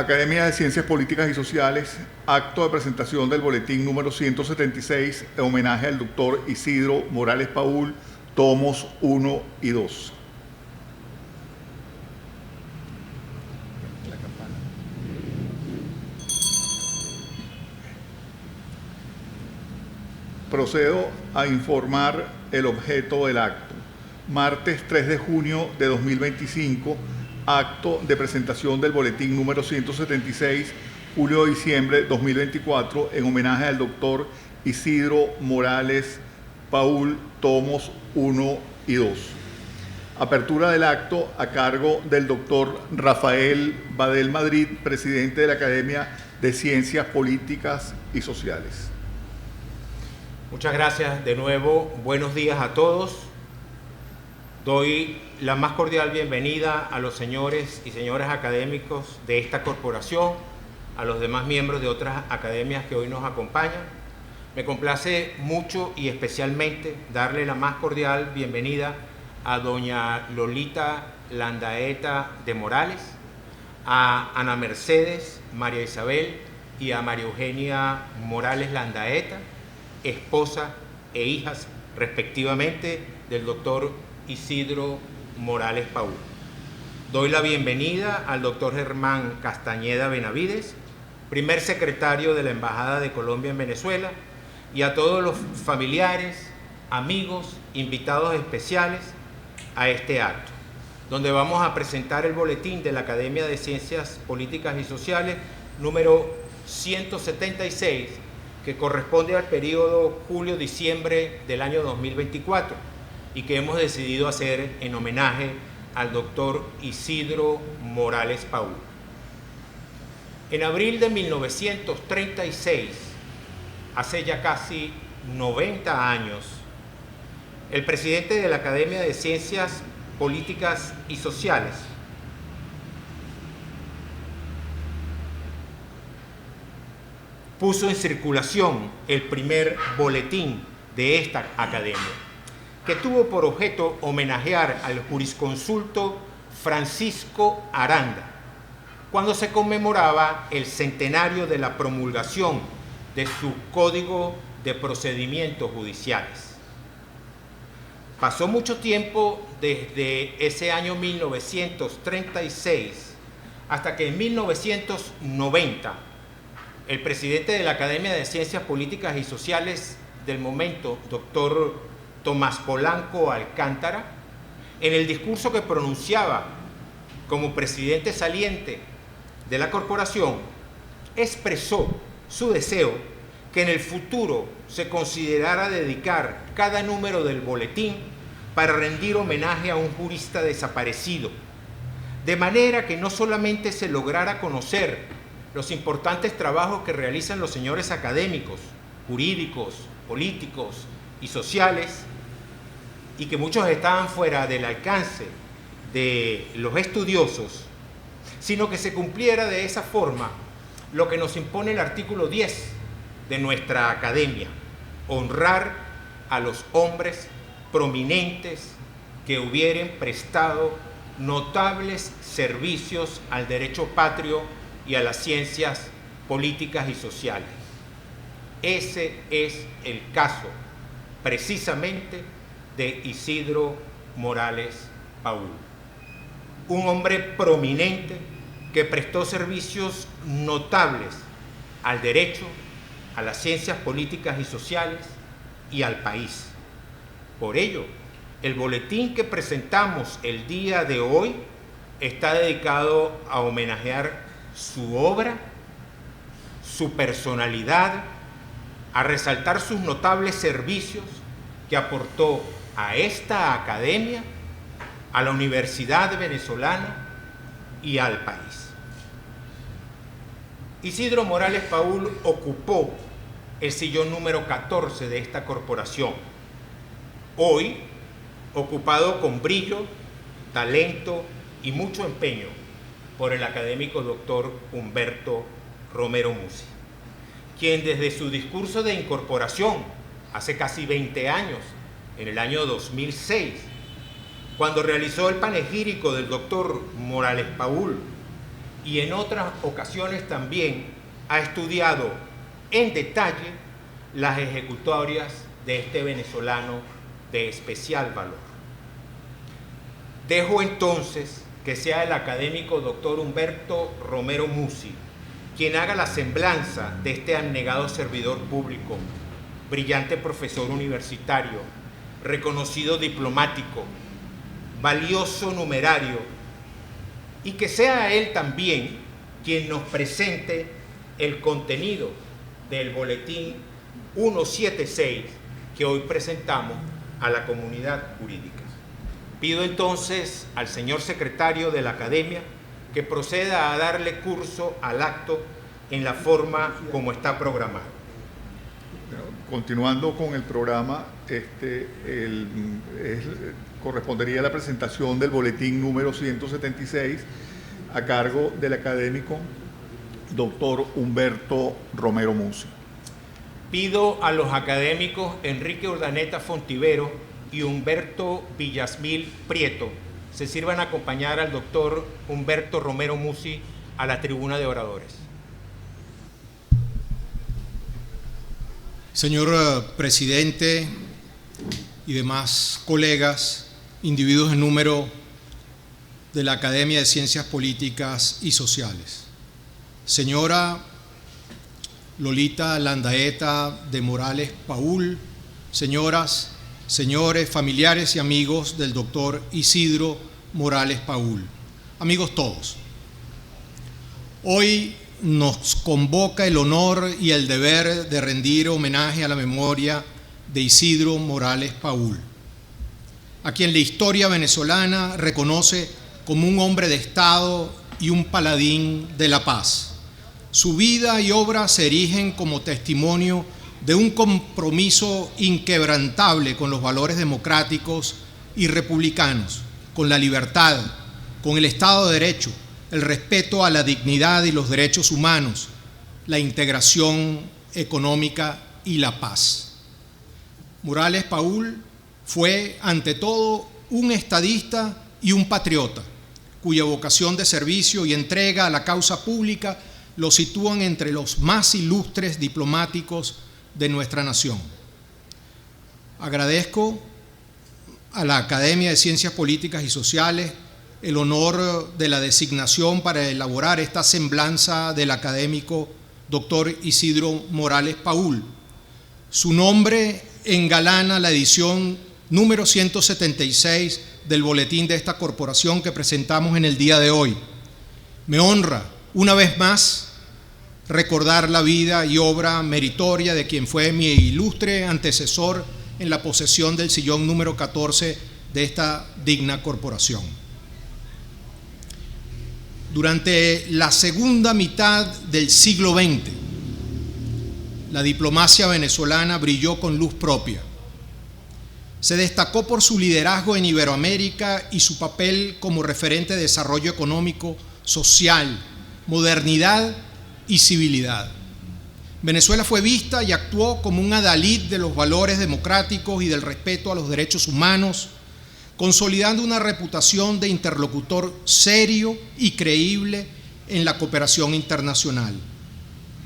Academia de Ciencias Políticas y Sociales, acto de presentación del boletín número 176, en homenaje al doctor Isidro Morales Paúl, tomos 1 y 2. Procedo a informar el objeto del acto. Martes 3 de junio de 2025, acto de presentación del boletín número 176, julio-diciembre 2024, en homenaje al doctor Isidro Morales Paúl, tomos 1 y 2. Apertura del acto a cargo del doctor Rafael Badel Madrid, presidente de la Academia de Ciencias Políticas y Sociales. Muchas gracias de nuevo. Buenos días a todos. Doy la más cordial bienvenida a los señores y señoras académicos de esta corporación, a los demás miembros de otras academias que hoy nos acompañan. Me complace mucho y especialmente darle la más cordial bienvenida a doña Lolita Landaeta de Morales, a Ana Mercedes, María Isabel y a María Eugenia Morales Landaeta, esposa e hijas respectivamente del doctor Isidro Morales Paúl. Doy la bienvenida al doctor Germán Castañeda Benavides, primer secretario de la Embajada de Colombia en Venezuela, y a todos los familiares, amigos, invitados especiales a este acto, donde vamos a presentar el boletín de la Academia de Ciencias Políticas y Sociales número 176, que corresponde al periodo julio-diciembre del año 2024 y que hemos decidido hacer en homenaje al doctor Isidro Morales Paúl. En abril de 1936, hace ya casi 90 años, el presidente de la Academia de Ciencias Políticas y Sociales, puso en circulación el primer boletín de esta academia, que tuvo por objeto homenajear al jurisconsulto Francisco Aranda, cuando se conmemoraba el centenario de la promulgación de su Código de Procedimientos Judiciales. Pasó mucho tiempo desde ese año 1936 hasta que en 1990 el presidente de la Academia de Ciencias Políticas y Sociales del momento, doctor Tomás Polanco Alcántara, en el discurso que pronunciaba como presidente saliente de la corporación, expresó su deseo que en el futuro se considerara dedicar cada número del boletín para rendir homenaje a un jurista desaparecido, de manera que no solamente se lograra conocer los importantes trabajos que realizan los señores académicos, jurídicos, políticos y sociales, y que muchos estaban fuera del alcance de los estudiosos, sino que se cumpliera de esa forma lo que nos impone el artículo 10 de nuestra academia: honrar a los hombres prominentes que hubieren prestado notables servicios al derecho patrio y a las ciencias políticas y sociales. Ese es el caso precisamente de Isidro Morales Paúl, un hombre prominente que prestó servicios notables al derecho, a las ciencias políticas y sociales y al país. Por ello, el boletín que presentamos el día de hoy está dedicado a homenajear su obra, su personalidad, a resaltar sus notables servicios que aportó a esta academia, a la Universidad Venezolana y al país. Isidro Morales Paúl ocupó el sillón número 14 de esta corporación, hoy ocupado con brillo, talento y mucho empeño por el académico doctor Humberto Romero Muzzi, quien desde su discurso de incorporación hace casi 20 años, en el año 2006, cuando realizó el panegírico del doctor Morales Paúl y en otras ocasiones también ha estudiado en detalle las ejecutorias de este venezolano de especial valor. Dejo entonces que sea el académico doctor Humberto Romero Musi quien haga la semblanza de este abnegado servidor público, brillante profesor universitario, reconocido diplomático, valioso numerario, y que sea él también quien nos presente el contenido del boletín 176 que hoy presentamos a la comunidad jurídica. Pido entonces al señor secretario de la Academia que proceda a darle curso al acto en la forma como está programado. Continuando con el programa, correspondería la presentación del boletín número 176 a cargo del académico doctor Humberto Romero Musi. Pido a los académicos Enrique Urdaneta Fontivero y Humberto Villasmil Prieto se sirvan a acompañar al doctor Humberto Romero Musi a la tribuna de oradores. Señor presidente y demás colegas, individuos en número de la Academia de Ciencias Políticas y Sociales. Señora Lolita Landaeta de Morales Paul, señoras, señores, familiares y amigos del doctor Isidro Morales Paul, amigos todos. Hoy nos convoca el honor y el deber de rendir homenaje a la memoria de Isidro Morales Paul, a quien la historia venezolana reconoce como un hombre de Estado y un paladín de la paz. Su vida y obra se erigen como testimonio de un compromiso inquebrantable con los valores democráticos y republicanos, con la libertad, con el Estado de Derecho, el respeto a la dignidad y los derechos humanos, la integración económica y la paz. Morales Paul fue, ante todo, un estadista y un patriota, cuya vocación de servicio y entrega a la causa pública lo sitúan entre los más ilustres diplomáticos de nuestra nación. Agradezco a la Academia de Ciencias Políticas y Sociales el honor de la designación para elaborar esta semblanza del académico doctor Isidro Morales Paul. Su nombre engalana la edición número 176 del boletín de esta corporación que presentamos en el día de hoy. Me honra, una vez más, recordar la vida y obra meritoria de quien fue mi ilustre antecesor en la posesión del sillón número 14 de esta digna corporación. Durante la segunda mitad del siglo XX, la diplomacia venezolana brilló con luz propia. Se destacó por su liderazgo en Iberoamérica y su papel como referente de desarrollo económico, social, modernidad y civilidad. Venezuela fue vista y actuó como un adalid de los valores democráticos y del respeto a los derechos humanos, consolidando una reputación de interlocutor serio y creíble en la cooperación internacional.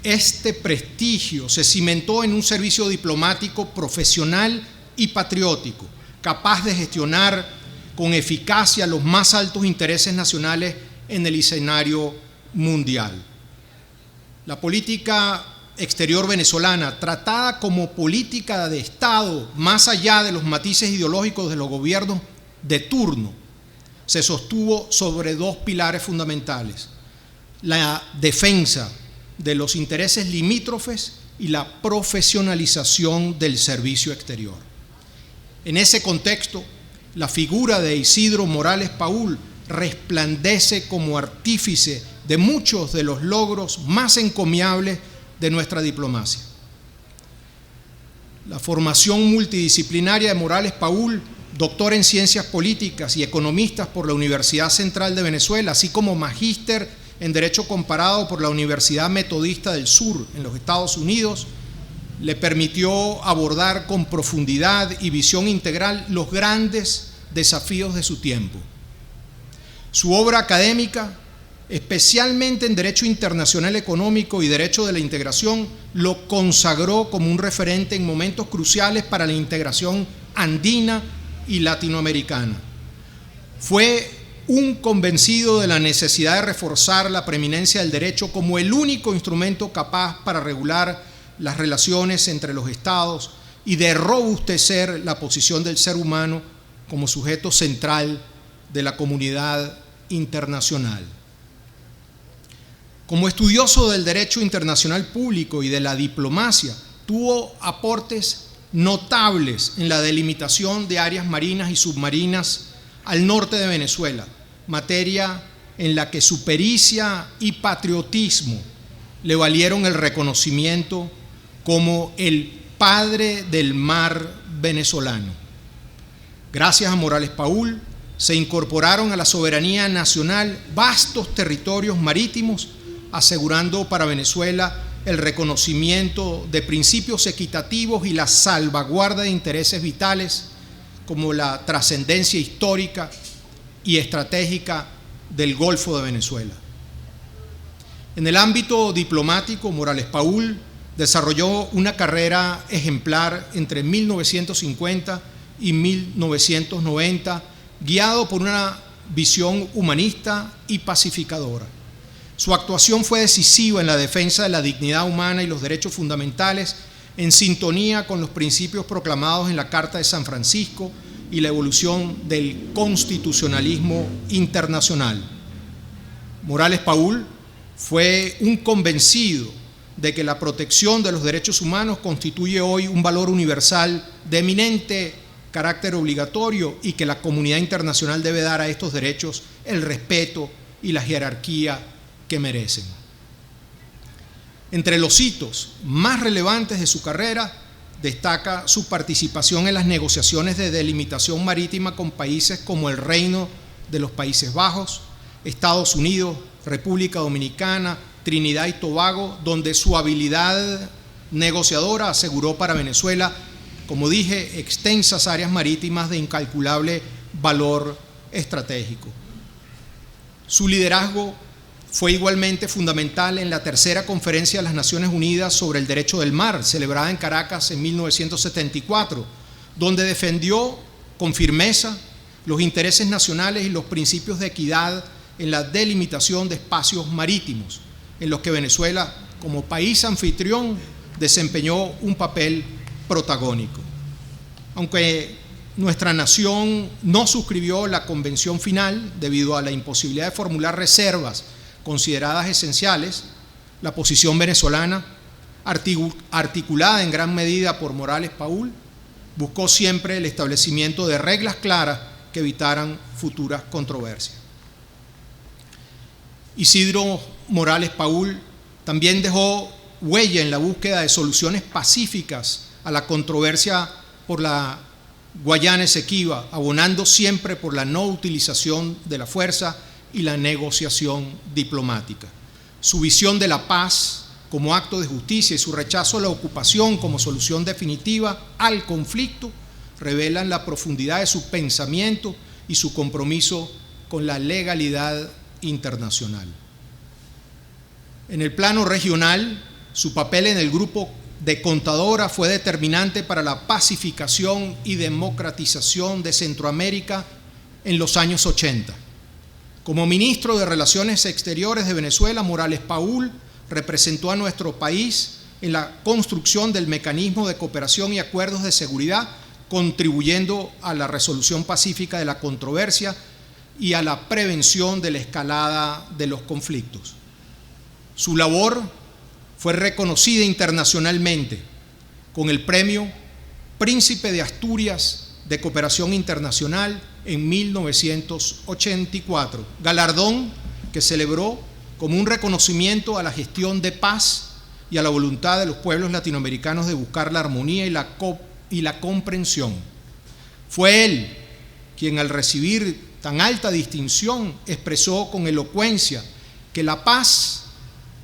Este prestigio se cimentó en un servicio diplomático profesional y patriótico, capaz de gestionar con eficacia los más altos intereses nacionales en el escenario mundial. La política exterior venezolana, tratada como política de Estado, más allá de los matices ideológicos de los gobiernos de turno, se sostuvo sobre dos pilares fundamentales: la defensa de los intereses limítrofes y la profesionalización del servicio exterior. En ese contexto, la figura de Isidro Morales Paul resplandece como artífice de muchos de los logros más encomiables de nuestra diplomacia. La formación multidisciplinaria de Morales Paul, doctor en Ciencias Políticas y economistas por la Universidad Central de Venezuela, así como magíster en Derecho Comparado por la Universidad Metodista del Sur en los Estados Unidos, le permitió abordar con profundidad y visión integral los grandes desafíos de su tiempo. Su obra académica especialmente en derecho internacional económico y derecho de la integración, lo consagró como un referente en momentos cruciales para la integración andina y latinoamericana. Fue un convencido de la necesidad de reforzar la preeminencia del derecho como el único instrumento capaz para regular las relaciones entre los estados y de robustecer la posición del ser humano como sujeto central de la comunidad internacional. Como estudioso del derecho internacional público y de la diplomacia, tuvo aportes notables en la delimitación de áreas marinas y submarinas al norte de Venezuela, materia en la que su pericia y patriotismo le valieron el reconocimiento como el padre del mar venezolano. Gracias a Morales Paúl, se incorporaron a la soberanía nacional vastos territorios marítimos, asegurando para Venezuela el reconocimiento de principios equitativos y la salvaguarda de intereses vitales como la trascendencia histórica y estratégica del Golfo de Venezuela. En el ámbito diplomático, Morales Paúl desarrolló una carrera ejemplar entre 1950 y 1990, guiado por una visión humanista y pacificadora. Su actuación fue decisiva en la defensa de la dignidad humana y los derechos fundamentales, en sintonía con los principios proclamados en la Carta de San Francisco y la evolución del constitucionalismo internacional. Morales Paúl fue un convencido de que la protección de los derechos humanos constituye hoy un valor universal de eminente carácter obligatorio y que la comunidad internacional debe dar a estos derechos el respeto y la jerarquía que merecen. Entre los hitos más relevantes de su carrera destaca su participación en las negociaciones de delimitación marítima con países como el Reino de los Países Bajos, Estados Unidos, República Dominicana, Trinidad y Tobago, donde su habilidad negociadora aseguró para Venezuela, como dije, extensas áreas marítimas de incalculable valor estratégico. Su liderazgo fue igualmente fundamental en la tercera Conferencia de las Naciones Unidas sobre el Derecho del Mar, celebrada en Caracas en 1974, donde defendió con firmeza los intereses nacionales y los principios de equidad en la delimitación de espacios marítimos, en los que Venezuela, como país anfitrión, desempeñó un papel protagónico. Aunque nuestra nación no suscribió la convención final debido a la imposibilidad de formular reservas consideradas esenciales, la posición venezolana, articulada en gran medida por Morales Paúl, buscó siempre el establecimiento de reglas claras que evitaran futuras controversias. Isidro Morales Paúl también dejó huella en la búsqueda de soluciones pacíficas a la controversia por la Guayana Esequiba, abonando siempre por la no utilización de la fuerza y la negociación diplomática. Su visión de la paz como acto de justicia y su rechazo a la ocupación como solución definitiva al conflicto revelan la profundidad de su pensamiento y su compromiso con la legalidad internacional. En el plano regional, su papel en el grupo de Contadora fue determinante para la pacificación y democratización de Centroamérica en los años 80. Como ministro de Relaciones Exteriores de Venezuela, Morales Paúl representó a nuestro país en la construcción del mecanismo de cooperación y acuerdos de seguridad, contribuyendo a la resolución pacífica de la controversia y a la prevención de la escalada de los conflictos. Su labor fue reconocida internacionalmente con el premio Príncipe de Asturias de Cooperación Internacional en 1984, galardón que celebró como un reconocimiento a la gestión de paz y a la voluntad de los pueblos latinoamericanos de buscar la armonía y la comprensión. Fue él quien, al recibir tan alta distinción, expresó con elocuencia que la paz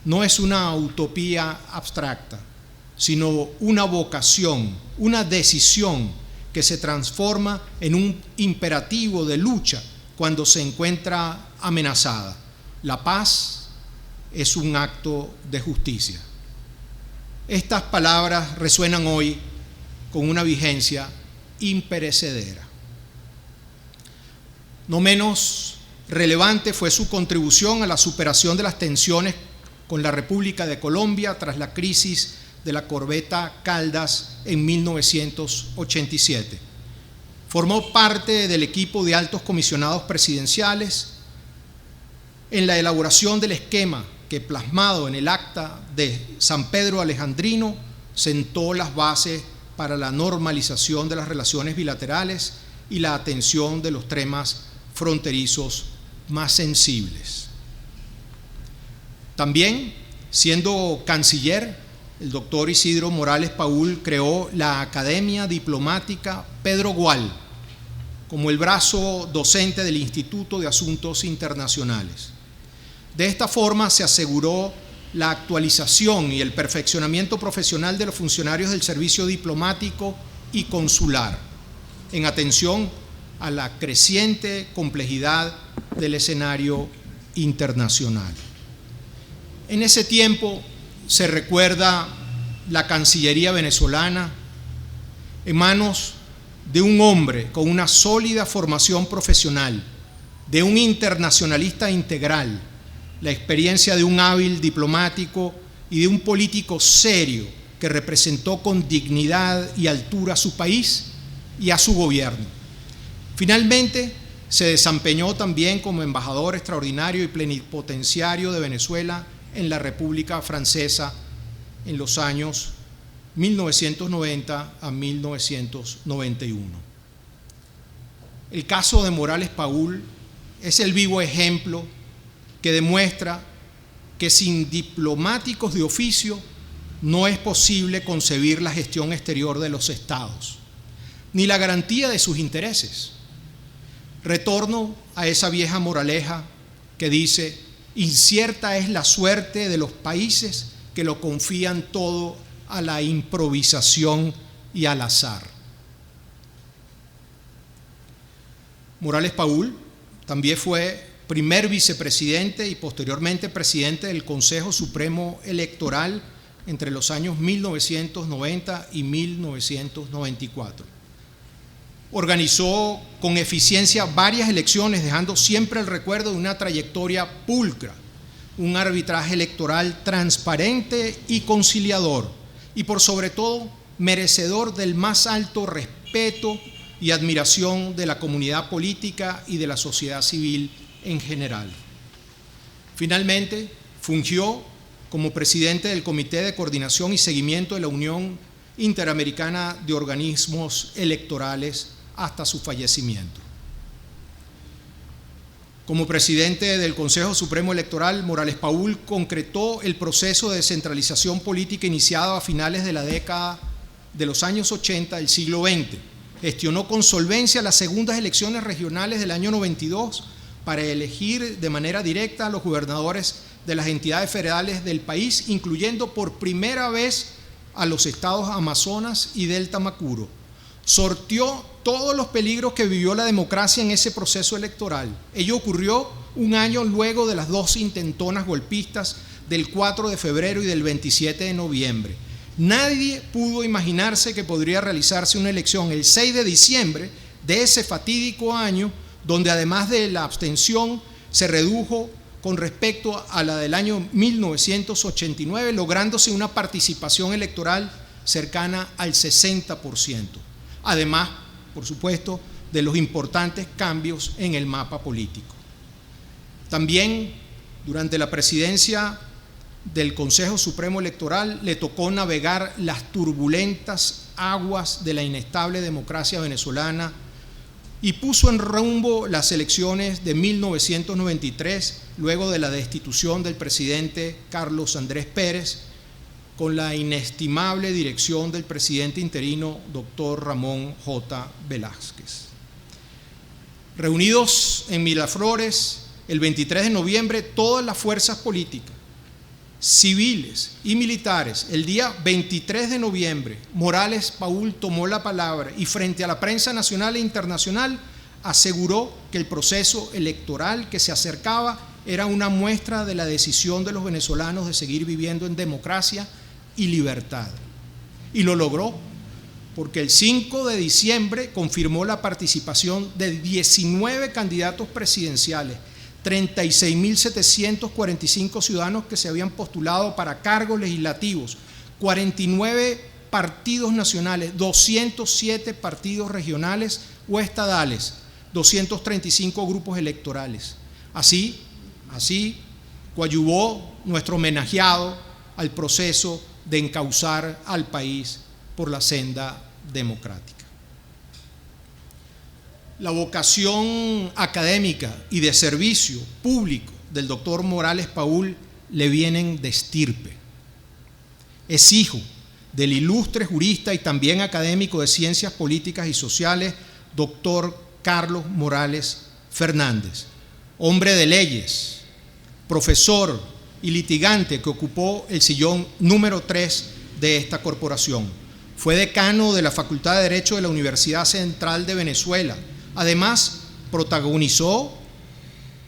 no es una utopía abstracta, sino una vocación, una decisión que se transforma en un imperativo de lucha cuando se encuentra amenazada. La paz es un acto de justicia. Estas palabras resuenan hoy con una vigencia imperecedera. No menos relevante fue su contribución a la superación de las tensiones con la República de Colombia tras la crisis de la corbeta Caldas en 1987. Formó parte del equipo de altos comisionados presidenciales en la elaboración del esquema que, plasmado en el acta de San Pedro Alejandrino, sentó las bases para la normalización de las relaciones bilaterales y la atención de los temas fronterizos más sensibles. También, siendo canciller, el doctor Isidro Morales Paúl creó la Academia Diplomática Pedro Gual como el brazo docente del Instituto de Asuntos Internacionales. De esta forma se aseguró la actualización y el perfeccionamiento profesional de los funcionarios del servicio diplomático y consular, en atención a la creciente complejidad del escenario internacional. En ese tiempo se recuerda la Cancillería venezolana en manos de un hombre con una sólida formación profesional, de un internacionalista integral, la experiencia de un hábil diplomático y de un político serio que representó con dignidad y altura a su país y a su gobierno. Finalmente, se desempeñó también como embajador extraordinario y plenipotenciario de Venezuela en la República Francesa en los años 1990 a 1991. El caso de Morales Paúl es el vivo ejemplo que demuestra que sin diplomáticos de oficio no es posible concebir la gestión exterior de los estados, ni la garantía de sus intereses. Retorno a esa vieja moraleja que dice: incierta es la suerte de los países que lo confían todo a la improvisación y al azar. Morales Paúl también fue primer vicepresidente y posteriormente presidente del Consejo Supremo Electoral entre los años 1990 y 1994. Organizó con eficiencia varias elecciones, dejando siempre el recuerdo de una trayectoria pulcra, un arbitraje electoral transparente y conciliador, y por sobre todo merecedor del más alto respeto y admiración de la comunidad política y de la sociedad civil en general. Finalmente, fungió como presidente del Comité de Coordinación y Seguimiento de la Unión Interamericana de Organismos Electorales hasta su fallecimiento. Como presidente del Consejo Supremo Electoral, Morales Paúl concretó el proceso de descentralización política iniciado a finales de la década de los años 80 del siglo XX. Gestionó con solvencia las segundas elecciones regionales del año 92 para elegir de manera directa a los gobernadores de las entidades federales del país, incluyendo por primera vez a los estados Amazonas y Delta Macuro. Sorteó todos los peligros que vivió la democracia en ese proceso electoral. Ello ocurrió un año luego de las dos intentonas golpistas del 4 de febrero y del 27 de noviembre. Nadie pudo imaginarse que podría realizarse una elección el 6 de diciembre de ese fatídico año, donde además de la abstención se redujo con respecto a la del año 1989, lográndose una participación electoral cercana al 60%. Además, por supuesto, de los importantes cambios en el mapa político. También, durante la presidencia del Consejo Supremo Electoral, le tocó navegar las turbulentas aguas de la inestable democracia venezolana y puso en rumbo las elecciones de 1993, luego de la destitución del presidente Carlos Andrés Pérez, con la inestimable dirección del presidente interino, doctor Ramón J. Velázquez. Reunidos en Miraflores el 23 de noviembre, todas las fuerzas políticas, civiles y militares, el día 23 de noviembre, Morales Paúl tomó la palabra y frente a la prensa nacional e internacional aseguró que el proceso electoral que se acercaba era una muestra de la decisión de los venezolanos de seguir viviendo en democracia y libertad. Y lo logró, porque el 5 de diciembre confirmó la participación de 19 candidatos presidenciales, 36.745 ciudadanos que se habían postulado para cargos legislativos, 49 partidos nacionales, 207 partidos regionales o estadales, 235 grupos electorales. Así coadyuvó nuestro homenajeado al proceso de encauzar al país por la senda democrática. La vocación académica y de servicio público del doctor Morales Paúl le vienen de estirpe. Es hijo del ilustre jurista y también académico de Ciencias Políticas y Sociales, doctor Carlos Morales Fernández, hombre de leyes, profesor y litigante que ocupó el sillón número 3 de esta corporación. Fue decano de la Facultad de Derecho de la Universidad Central de Venezuela. Además, protagonizó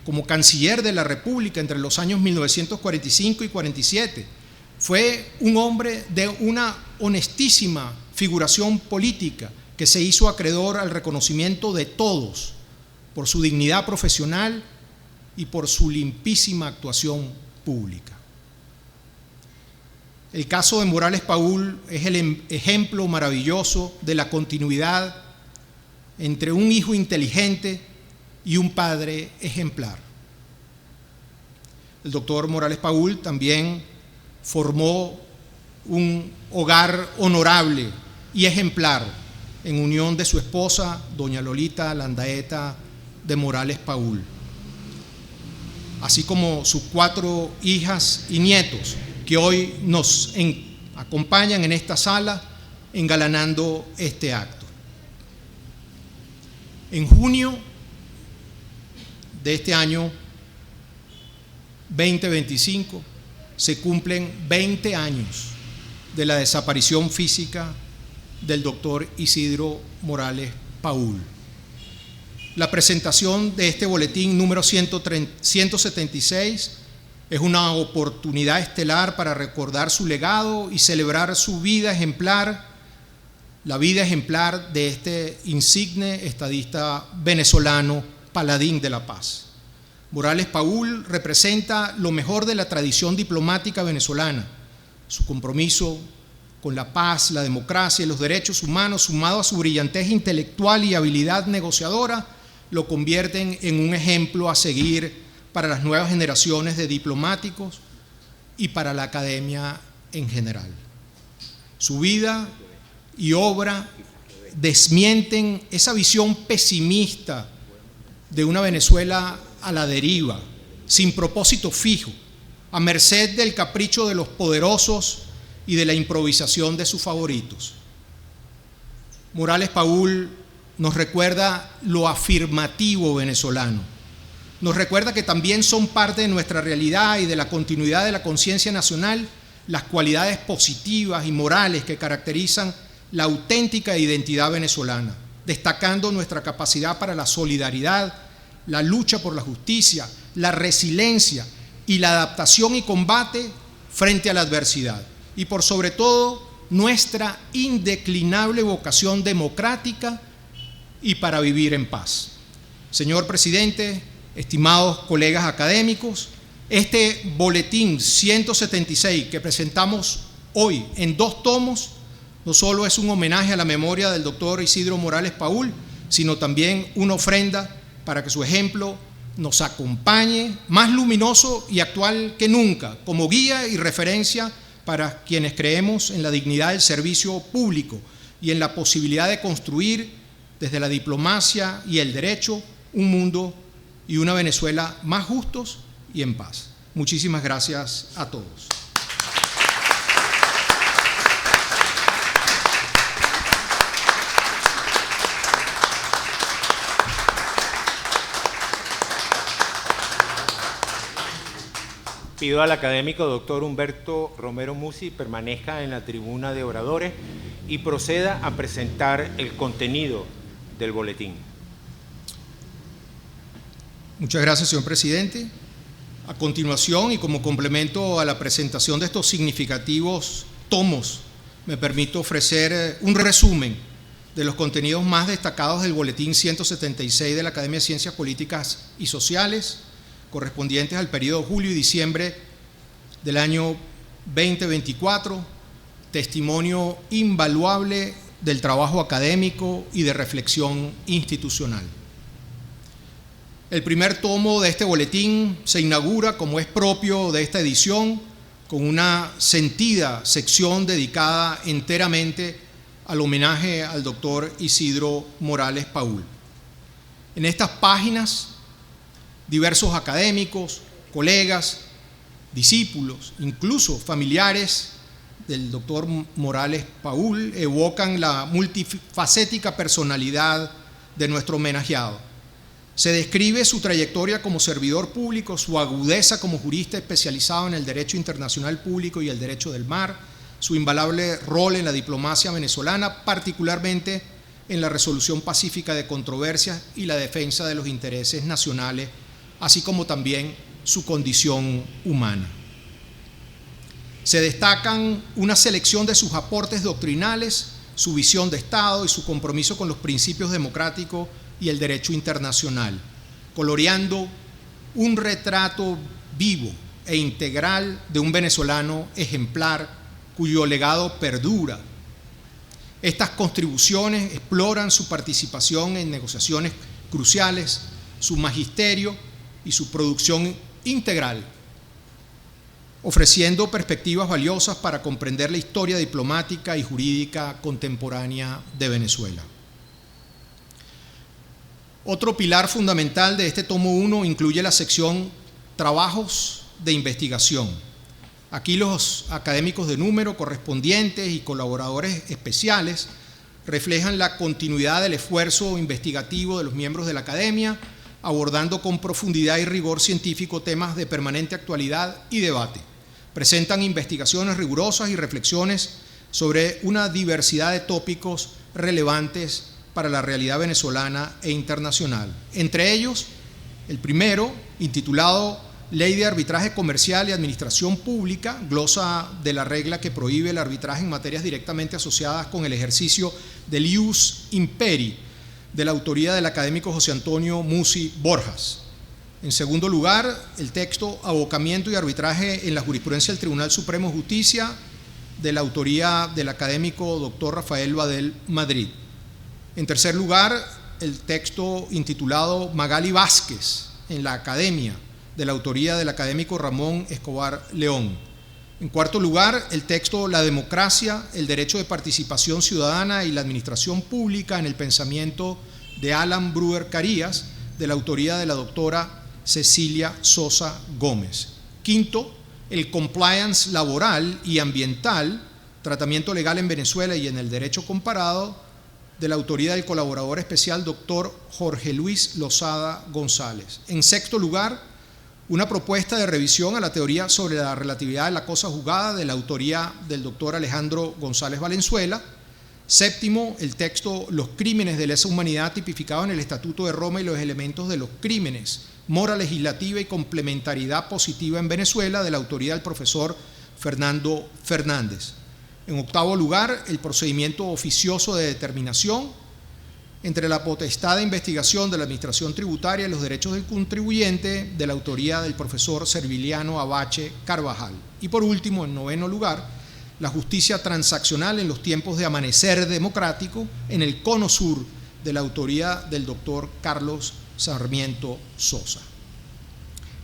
como canciller de la República entre los años 1945 y 47. Fue un hombre de una honestísima figuración política que se hizo acreedor al reconocimiento de todos por su dignidad profesional y por su limpísima actuación pública. El caso de Morales Paúl es el ejemplo maravilloso de la continuidad entre un hijo inteligente y un padre ejemplar. El doctor Morales Paúl también formó un hogar honorable y ejemplar en unión de su esposa, doña Lolita Landaeta de Morales Paúl, así como sus 4 hijas y nietos que hoy nos acompañan en esta sala engalanando este acto. En junio de este año 2025 se cumplen 20 años de la desaparición física del doctor Isidro Morales Paúl. La presentación de este boletín número 176 es una oportunidad estelar para recordar su legado y celebrar su vida ejemplar, la vida ejemplar de este insigne estadista venezolano, paladín de la paz. Morales Paúl representa lo mejor de la tradición diplomática venezolana. Su compromiso con la paz, la democracia y los derechos humanos, sumado a su brillantez intelectual y habilidad negociadora, lo convierten en un ejemplo a seguir para las nuevas generaciones de diplomáticos y para la academia en general. Su vida y obra desmienten esa visión pesimista de una Venezuela a la deriva, sin propósito fijo, a merced del capricho de los poderosos y de la improvisación de sus favoritos. Morales Paúl nos recuerda lo afirmativo venezolano, nos recuerda que también son parte de nuestra realidad y de la continuidad de la conciencia nacional las cualidades positivas y morales que caracterizan la auténtica identidad venezolana, destacando nuestra capacidad para la solidaridad, la lucha por la justicia, la resiliencia y la adaptación y combate frente a la adversidad. Y por sobre todo, nuestra indeclinable vocación democrática y para vivir en paz. Señor presidente, estimados colegas académicos, este boletín 176 que presentamos hoy en 2 tomos no solo es un homenaje a la memoria del doctor Isidro Morales Paúl, sino también una ofrenda para que su ejemplo nos acompañe más luminoso y actual que nunca, como guía y referencia para quienes creemos en la dignidad del servicio público y en la posibilidad de construir desde la diplomacia y el derecho un mundo y una Venezuela más justos y en paz. Muchísimas gracias a todos. Pido al académico doctor Humberto Romero Musi permanezca en la tribuna de oradores y proceda a presentar el contenido del boletín. Muchas gracias, señor presidente. A continuación, y como complemento a la presentación de estos significativos tomos, me permito ofrecer un resumen de los contenidos más destacados del Boletín 176 de la Academia de Ciencias Políticas y Sociales, correspondientes al periodo julio y diciembre del año 2024, testimonio invaluable del trabajo académico y de reflexión institucional. El primer tomo de este boletín se inaugura, como es propio de esta edición, con una sentida sección dedicada enteramente al homenaje al doctor Isidro Morales Paul. En estas páginas, diversos académicos, colegas, discípulos, incluso familiares del doctor Morales Paul evocan la multifacética personalidad de nuestro homenajeado. Se describe su trayectoria como servidor público, su agudeza como jurista especializado en el derecho internacional público y el derecho del mar, su invaluable rol en la diplomacia venezolana, particularmente en la resolución pacífica de controversias y la defensa de los intereses nacionales, así como también su condición humana. Se destacan una selección de sus aportes doctrinales, su visión de Estado y su compromiso con los principios democráticos y el derecho internacional, coloreando un retrato vivo e integral de un venezolano ejemplar cuyo legado perdura. Estas contribuciones exploran su participación en negociaciones cruciales, su magisterio y su producción integral, ofreciendo perspectivas valiosas para comprender la historia diplomática y jurídica contemporánea de Venezuela. Otro pilar fundamental de este tomo 1 incluye la sección Trabajos de Investigación. Aquí los académicos de número correspondientes y colaboradores especiales reflejan la continuidad del esfuerzo investigativo de los miembros de la academia, abordando con profundidad y rigor científico temas de permanente actualidad y debate. Presentan investigaciones rigurosas y reflexiones sobre una diversidad de tópicos relevantes para la realidad venezolana e internacional. Entre ellos, el primero, intitulado Ley de Arbitraje Comercial y Administración Pública, glosa de la regla que prohíbe el arbitraje en materias directamente asociadas con el ejercicio del ius imperi, de la autoría del académico José Antonio Musi Borjas. En segundo lugar, el texto Abocamiento y Arbitraje en la Jurisprudencia del Tribunal Supremo de Justicia, de la autoría del académico doctor Rafael Badel Madrid. En tercer lugar, el texto intitulado Magali Vázquez en la Academia, de la autoría del académico Ramón Escobar León. En cuarto lugar, el texto La democracia, el derecho de participación ciudadana y la administración pública en el pensamiento de Alan Brewer Carías, de la autoría de la doctora Cecilia Sosa Gómez. Quinto, el compliance laboral y ambiental, tratamiento legal en Venezuela y en el derecho comparado, de la autoría del colaborador especial doctor Jorge Luis Lozada González. En sexto lugar, una propuesta de revisión a la teoría sobre la relatividad de la cosa juzgada, de la autoría del doctor Alejandro González Valenzuela. Séptimo, el texto Los crímenes de lesa humanidad tipificado en el Estatuto de Roma y los elementos de los crímenes, mora legislativa y complementariedad positiva en Venezuela, de la autoría del profesor Fernando Fernández. En octavo lugar, el procedimiento oficioso de determinación entre la potestad de investigación de la Administración Tributaria y los derechos del contribuyente, de la autoría del profesor Serviliano Abache Carvajal. Y por último, en noveno lugar, la justicia transaccional en los tiempos de amanecer democrático en el cono sur, de la autoría del doctor Carlos Sarmiento Sosa.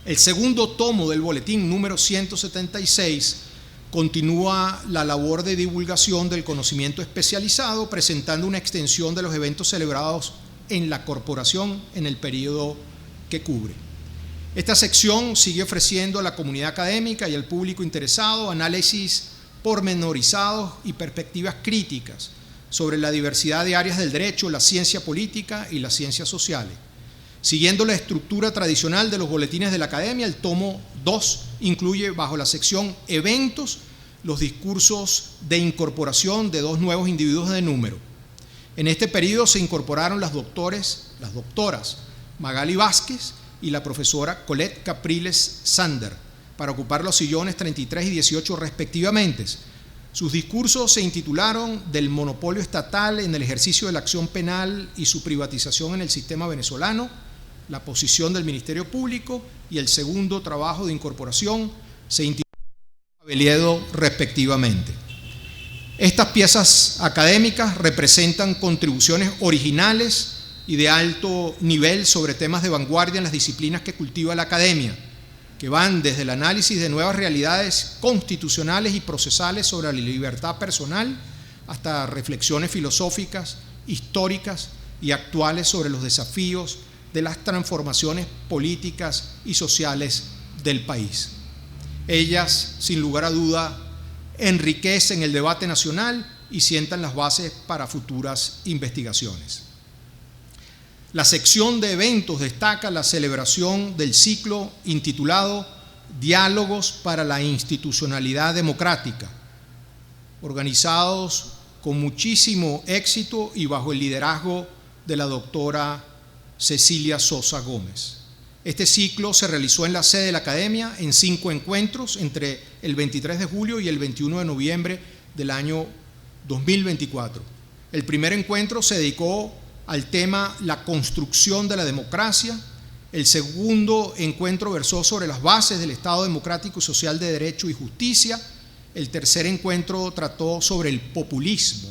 El segundo tomo del boletín número 176 continúa la labor de divulgación del conocimiento especializado, presentando una extensión de los eventos celebrados en la corporación en el periodo que cubre. Esta sección sigue ofreciendo a la comunidad académica y al público interesado análisis pormenorizados y perspectivas críticas sobre la diversidad de áreas del derecho, la ciencia política y las ciencias sociales. Siguiendo la estructura tradicional de los boletines de la Academia, el tomo 2 incluye bajo la sección Eventos los discursos de incorporación de dos nuevos individuos de número. En este periodo se incorporaron las doctoras Magali Vázquez y la profesora Colette Capriles Sander, para ocupar los sillones 33 y 18 respectivamente. Sus discursos se intitularon Del monopolio estatal en el ejercicio de la acción penal y su privatización en el sistema venezolano, la posición del Ministerio Público, y el segundo trabajo de incorporación se intituló Beliedo respectivamente. Estas piezas académicas representan contribuciones originales y de alto nivel sobre temas de vanguardia en las disciplinas que cultiva la academia, que van desde el análisis de nuevas realidades constitucionales y procesales sobre la libertad personal hasta reflexiones filosóficas, históricas y actuales sobre los desafíos de las transformaciones políticas y sociales del país. Ellas, sin lugar a duda, enriquecen el debate nacional y sientan las bases para futuras investigaciones. La sección de eventos destaca la celebración del ciclo intitulado Diálogos para la Institucionalidad Democrática, organizados con muchísimo éxito y bajo el liderazgo de la doctora Cecilia Sosa Gómez. Este ciclo se realizó en la sede de la Academia en 5 encuentros entre el 23 de julio y el 21 de noviembre del año 2024. El primer encuentro se dedicó al tema La construcción de la democracia. El segundo encuentro versó sobre las bases del Estado democrático y social de derecho y justicia. El tercer encuentro trató sobre el populismo,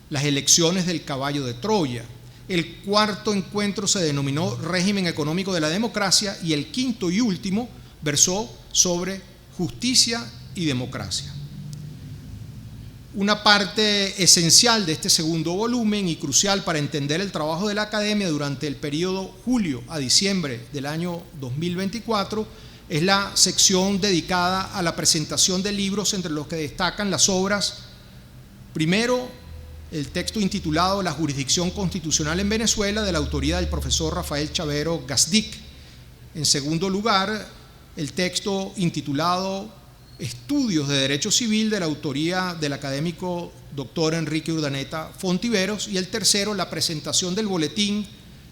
las elecciones del caballo de Troya. El cuarto encuentro se denominó Régimen económico de la democracia y el quinto y último versó sobre justicia y democracia. Una parte esencial de este segundo volumen y crucial para entender el trabajo de la Academia durante el periodo julio a diciembre del año 2024 es la sección dedicada a la presentación de libros, entre los que destacan las obras, primero, el texto intitulado La jurisdicción constitucional en Venezuela, de la autoría del profesor Rafael Chavero Gazdic. En segundo lugar, el texto intitulado Estudios de Derecho Civil, de la autoría del académico doctor Enrique Urdaneta Fontiveros, y el tercero, la presentación del boletín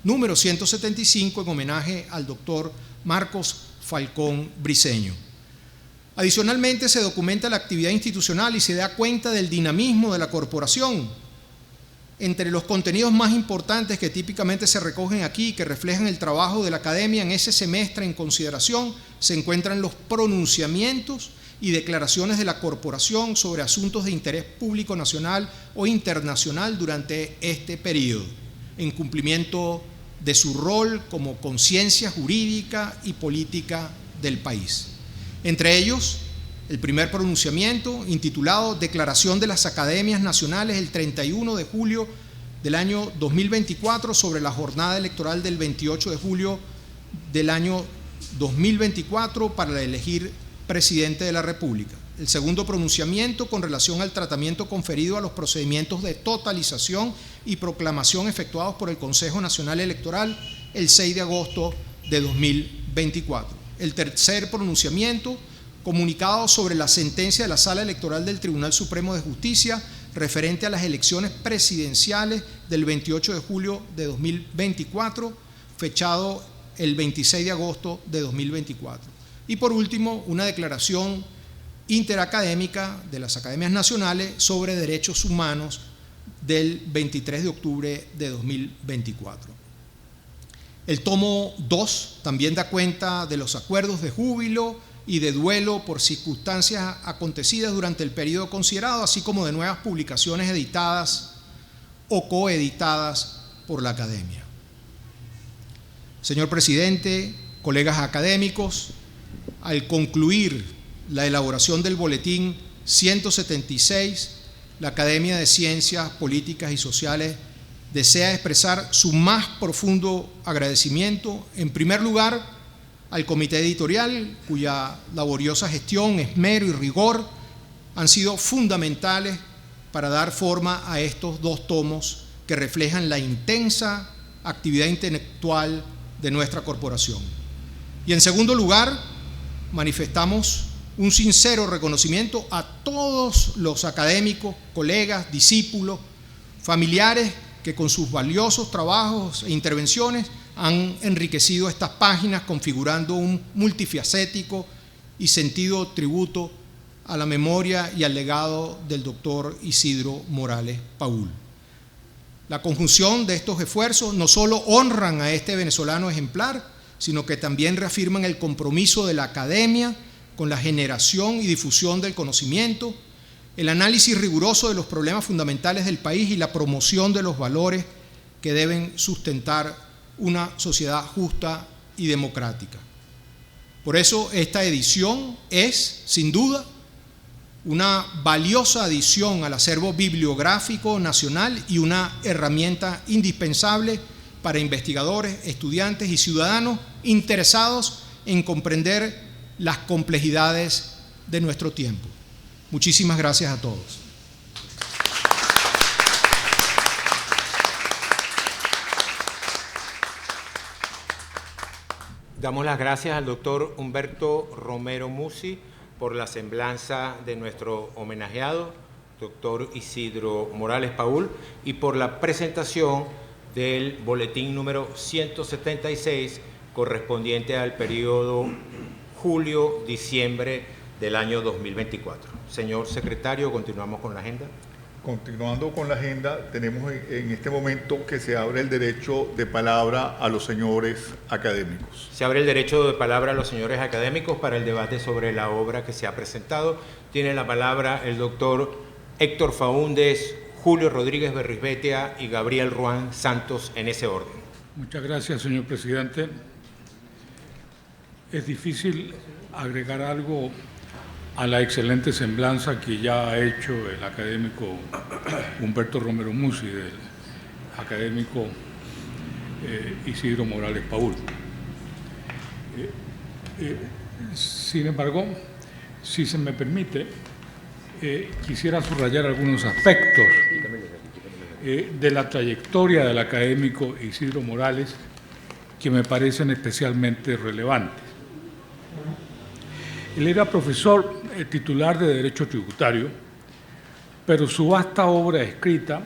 número 175 en homenaje al doctor Marcos Falcón Briceño. Adicionalmente, se documenta la actividad institucional y se da cuenta del dinamismo de la corporación. Entre los contenidos más importantes que típicamente se recogen aquí y que reflejan el trabajo de la Academia en ese semestre en consideración, se encuentran los pronunciamientos y declaraciones de la corporación sobre asuntos de interés público nacional o internacional durante este periodo, en cumplimiento de su rol como conciencia jurídica y política del país. Entre ellos, el primer pronunciamiento, intitulado Declaración de las Academias Nacionales el 31 de julio del año 2024 sobre la jornada electoral del 28 de julio del año 2024 para elegir presidente de la República. El segundo pronunciamiento con relación al tratamiento conferido a los procedimientos de totalización y proclamación efectuados por el Consejo Nacional Electoral el 6 de agosto de 2024. El tercer pronunciamiento, comunicado sobre la sentencia de la Sala Electoral del Tribunal Supremo de Justicia referente a las elecciones presidenciales del 28 de julio de 2024, fechado el 26 de agosto de 2024. Y por último, una declaración interacadémica de las Academias Nacionales sobre Derechos Humanos del 23 de octubre de 2024. El tomo 2 también da cuenta de los acuerdos de júbilo y de duelo por circunstancias acontecidas durante el periodo considerado, así como de nuevas publicaciones editadas o coeditadas por la Academia. Señor presidente, colegas académicos, al concluir la elaboración del boletín 176, la Academia de Ciencias Políticas y Sociales desea expresar su más profundo agradecimiento, en primer lugar, al comité editorial, cuya laboriosa gestión, esmero y rigor han sido fundamentales para dar forma a estos 2 tomos que reflejan la intensa actividad intelectual de nuestra corporación. Y en segundo lugar, manifestamos un sincero reconocimiento a todos los académicos, colegas, discípulos, familiares que con sus valiosos trabajos e intervenciones han enriquecido estas páginas configurando un multifacético y sentido tributo a la memoria y al legado del doctor Isidro Morales Paul. La conjunción de estos esfuerzos no solo honran a este venezolano ejemplar, sino que también reafirman el compromiso de la academia con la generación y difusión del conocimiento, el análisis riguroso de los problemas fundamentales del país y la promoción de los valores que deben sustentar una sociedad justa y democrática. Por eso esta edición es, sin duda, una valiosa adición al acervo bibliográfico nacional y una herramienta indispensable para investigadores, estudiantes y ciudadanos interesados en comprender las complejidades de nuestro tiempo. Muchísimas gracias a todos. Damos las gracias al doctor Humberto Romero Musi por la semblanza de nuestro homenajeado, doctor Isidro Morales Paul, y por la presentación del boletín número 176, correspondiente al periodo julio-diciembre del año 2024. Señor secretario, continuamos con la agenda. Continuando con la agenda, tenemos en este momento que se abre el derecho de palabra a los señores académicos. Se abre el derecho de palabra a los señores académicos para el debate sobre la obra que se ha presentado. Tiene la palabra el doctor Héctor Faúndez, Julio Rodríguez Berrizbetia y Gabriel Ruán Santos, en ese orden. Muchas gracias, señor presidente. Es difícil agregar algo a la excelente semblanza que ya ha hecho el académico Humberto Romero Musi, del académico Isidro Morales Paul. Sin embargo, si se me permite, quisiera subrayar algunos aspectos de la trayectoria del académico Isidro Morales que me parecen especialmente relevantes. Él era profesor titular de Derecho Tributario, pero su vasta obra escrita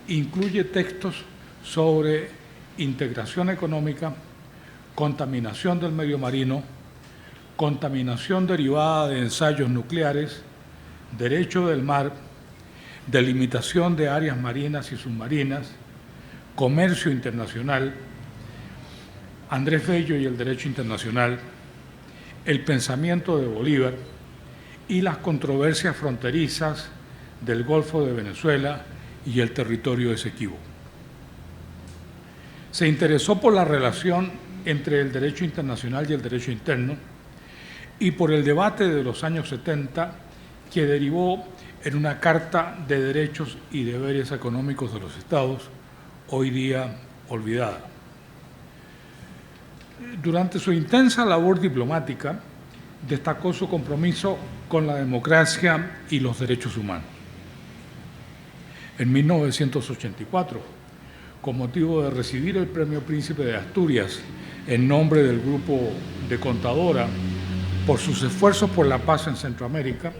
incluye textos sobre integración económica, contaminación del medio marino, contaminación derivada de ensayos nucleares, derecho del mar, delimitación de áreas marinas y submarinas, comercio internacional, Andrés Bello y el derecho internacional, el pensamiento de Bolívar y las controversias fronterizas del Golfo de Venezuela y el territorio Esequibo. Se interesó por la relación entre el derecho internacional y el derecho interno y por el debate de los años 70 que derivó en una Carta de Derechos y Deberes Económicos de los Estados, hoy día olvidada. Durante su intensa labor diplomática, destacó su compromiso con la democracia y los derechos humanos. En 1984, con motivo de recibir el Premio Príncipe de Asturias en nombre del Grupo de Contadora por sus esfuerzos por la paz en Centroamérica,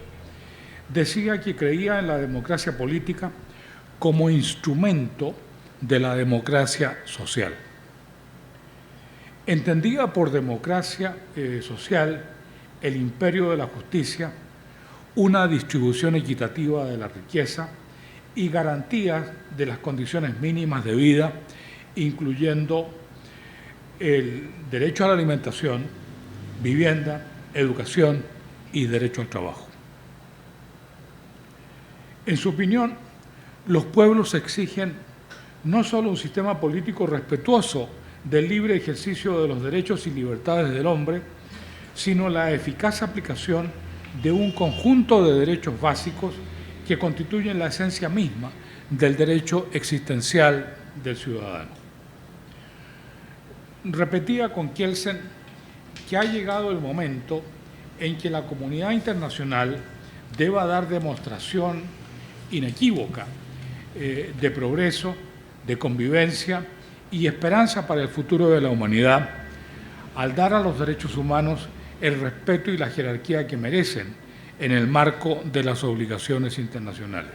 decía que creía en la democracia política como instrumento de la democracia social. Entendía por democracia social el imperio de la justicia, una distribución equitativa de la riqueza y garantías de las condiciones mínimas de vida, incluyendo el derecho a la alimentación, vivienda, educación y derecho al trabajo. En su opinión, los pueblos exigen no solo un sistema político respetuoso del libre ejercicio de los derechos y libertades del hombre, sino la eficaz aplicación de un conjunto de derechos básicos que constituyen la esencia misma del derecho existencial del ciudadano. Repetía con Kelsen que ha llegado el momento en que la comunidad internacional deba dar demostración inequívoca de progreso, de convivencia y esperanza para el futuro de la humanidad, al dar a los derechos humanos el respeto y la jerarquía que merecen en el marco de las obligaciones internacionales.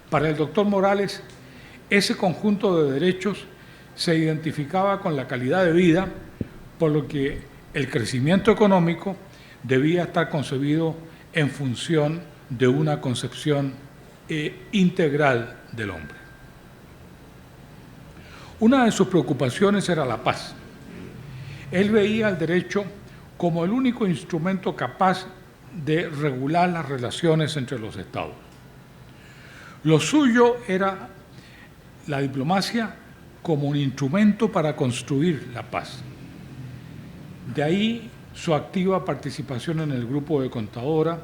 Para el doctor Morales, ese conjunto de derechos se identificaba con la calidad de vida, por lo que el crecimiento económico debía estar concebido en función de una concepción integral del hombre. Una de sus preocupaciones era la paz. Él veía el derecho como el único instrumento capaz de regular las relaciones entre los estados. Lo suyo era la diplomacia como un instrumento para construir la paz. De ahí su activa participación en el grupo de Contadora,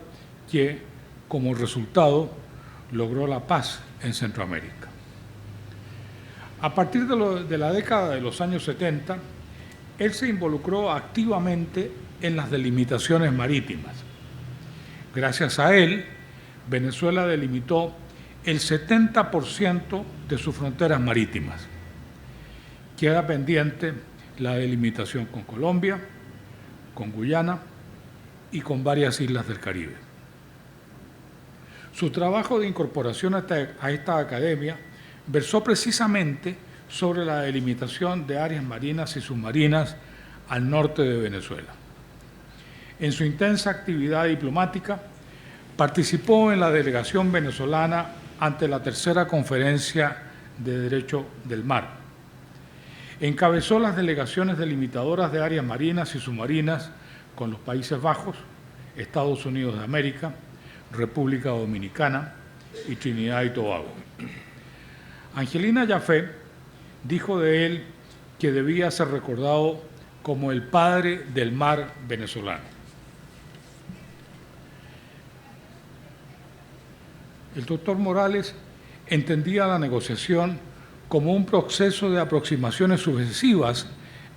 que como resultado logró la paz en Centroamérica. A partir de la década de los años 70, él se involucró activamente en las delimitaciones marítimas. Gracias a él, Venezuela delimitó el 70% de sus fronteras marítimas. Queda pendiente la delimitación con Colombia, con Guyana y con varias islas del Caribe. Su trabajo de incorporación a esta academia versó precisamente sobre la delimitación de áreas marinas y submarinas al norte de Venezuela. En su intensa actividad diplomática, participó en la delegación venezolana ante la tercera Conferencia de Derecho del Mar. Encabezó las delegaciones delimitadoras de áreas marinas y submarinas con los Países Bajos, Estados Unidos de América, República Dominicana y Trinidad y Tobago. Angelina Yafé dijo de él que debía ser recordado como el padre del mar venezolano. El doctor Morales entendía la negociación como un proceso de aproximaciones sucesivas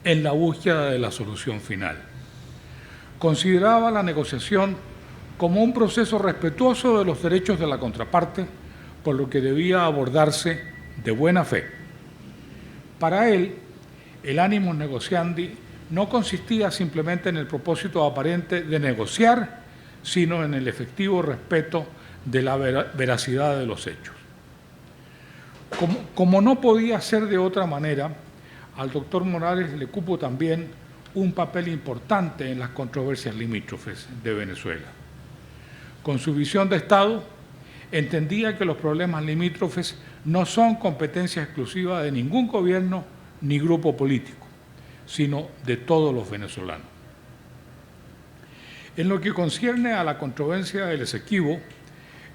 en la búsqueda de la solución final. Consideraba la negociación como un proceso respetuoso de los derechos de la contraparte, por lo que debía abordarse de buena fe. Para él, el animus negociandi no consistía simplemente en el propósito aparente de negociar, sino en el efectivo respeto de la veracidad de los hechos. Como no podía ser de otra manera, al doctor Morales le cupo también un papel importante en las controversias limítrofes de Venezuela. Con su visión de Estado, entendía que los problemas limítrofes no son competencia exclusiva de ningún gobierno ni grupo político, sino de todos los venezolanos. En lo que concierne a la controversia del Esequibo,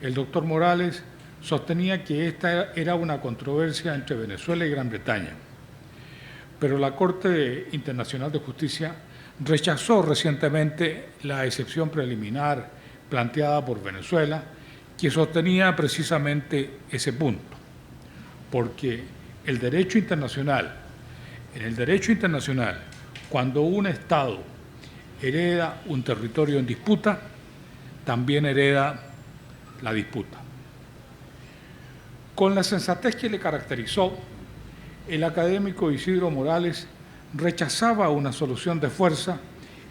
el doctor Morales sostenía que esta era una controversia entre Venezuela y Gran Bretaña, pero la Corte Internacional de Justicia rechazó recientemente la excepción preliminar planteada por Venezuela, que sostenía precisamente ese punto, porque en el derecho internacional, cuando un Estado hereda un territorio en disputa, también hereda la disputa. Con la sensatez que le caracterizó, el académico Isidro Morales rechazaba una solución de fuerza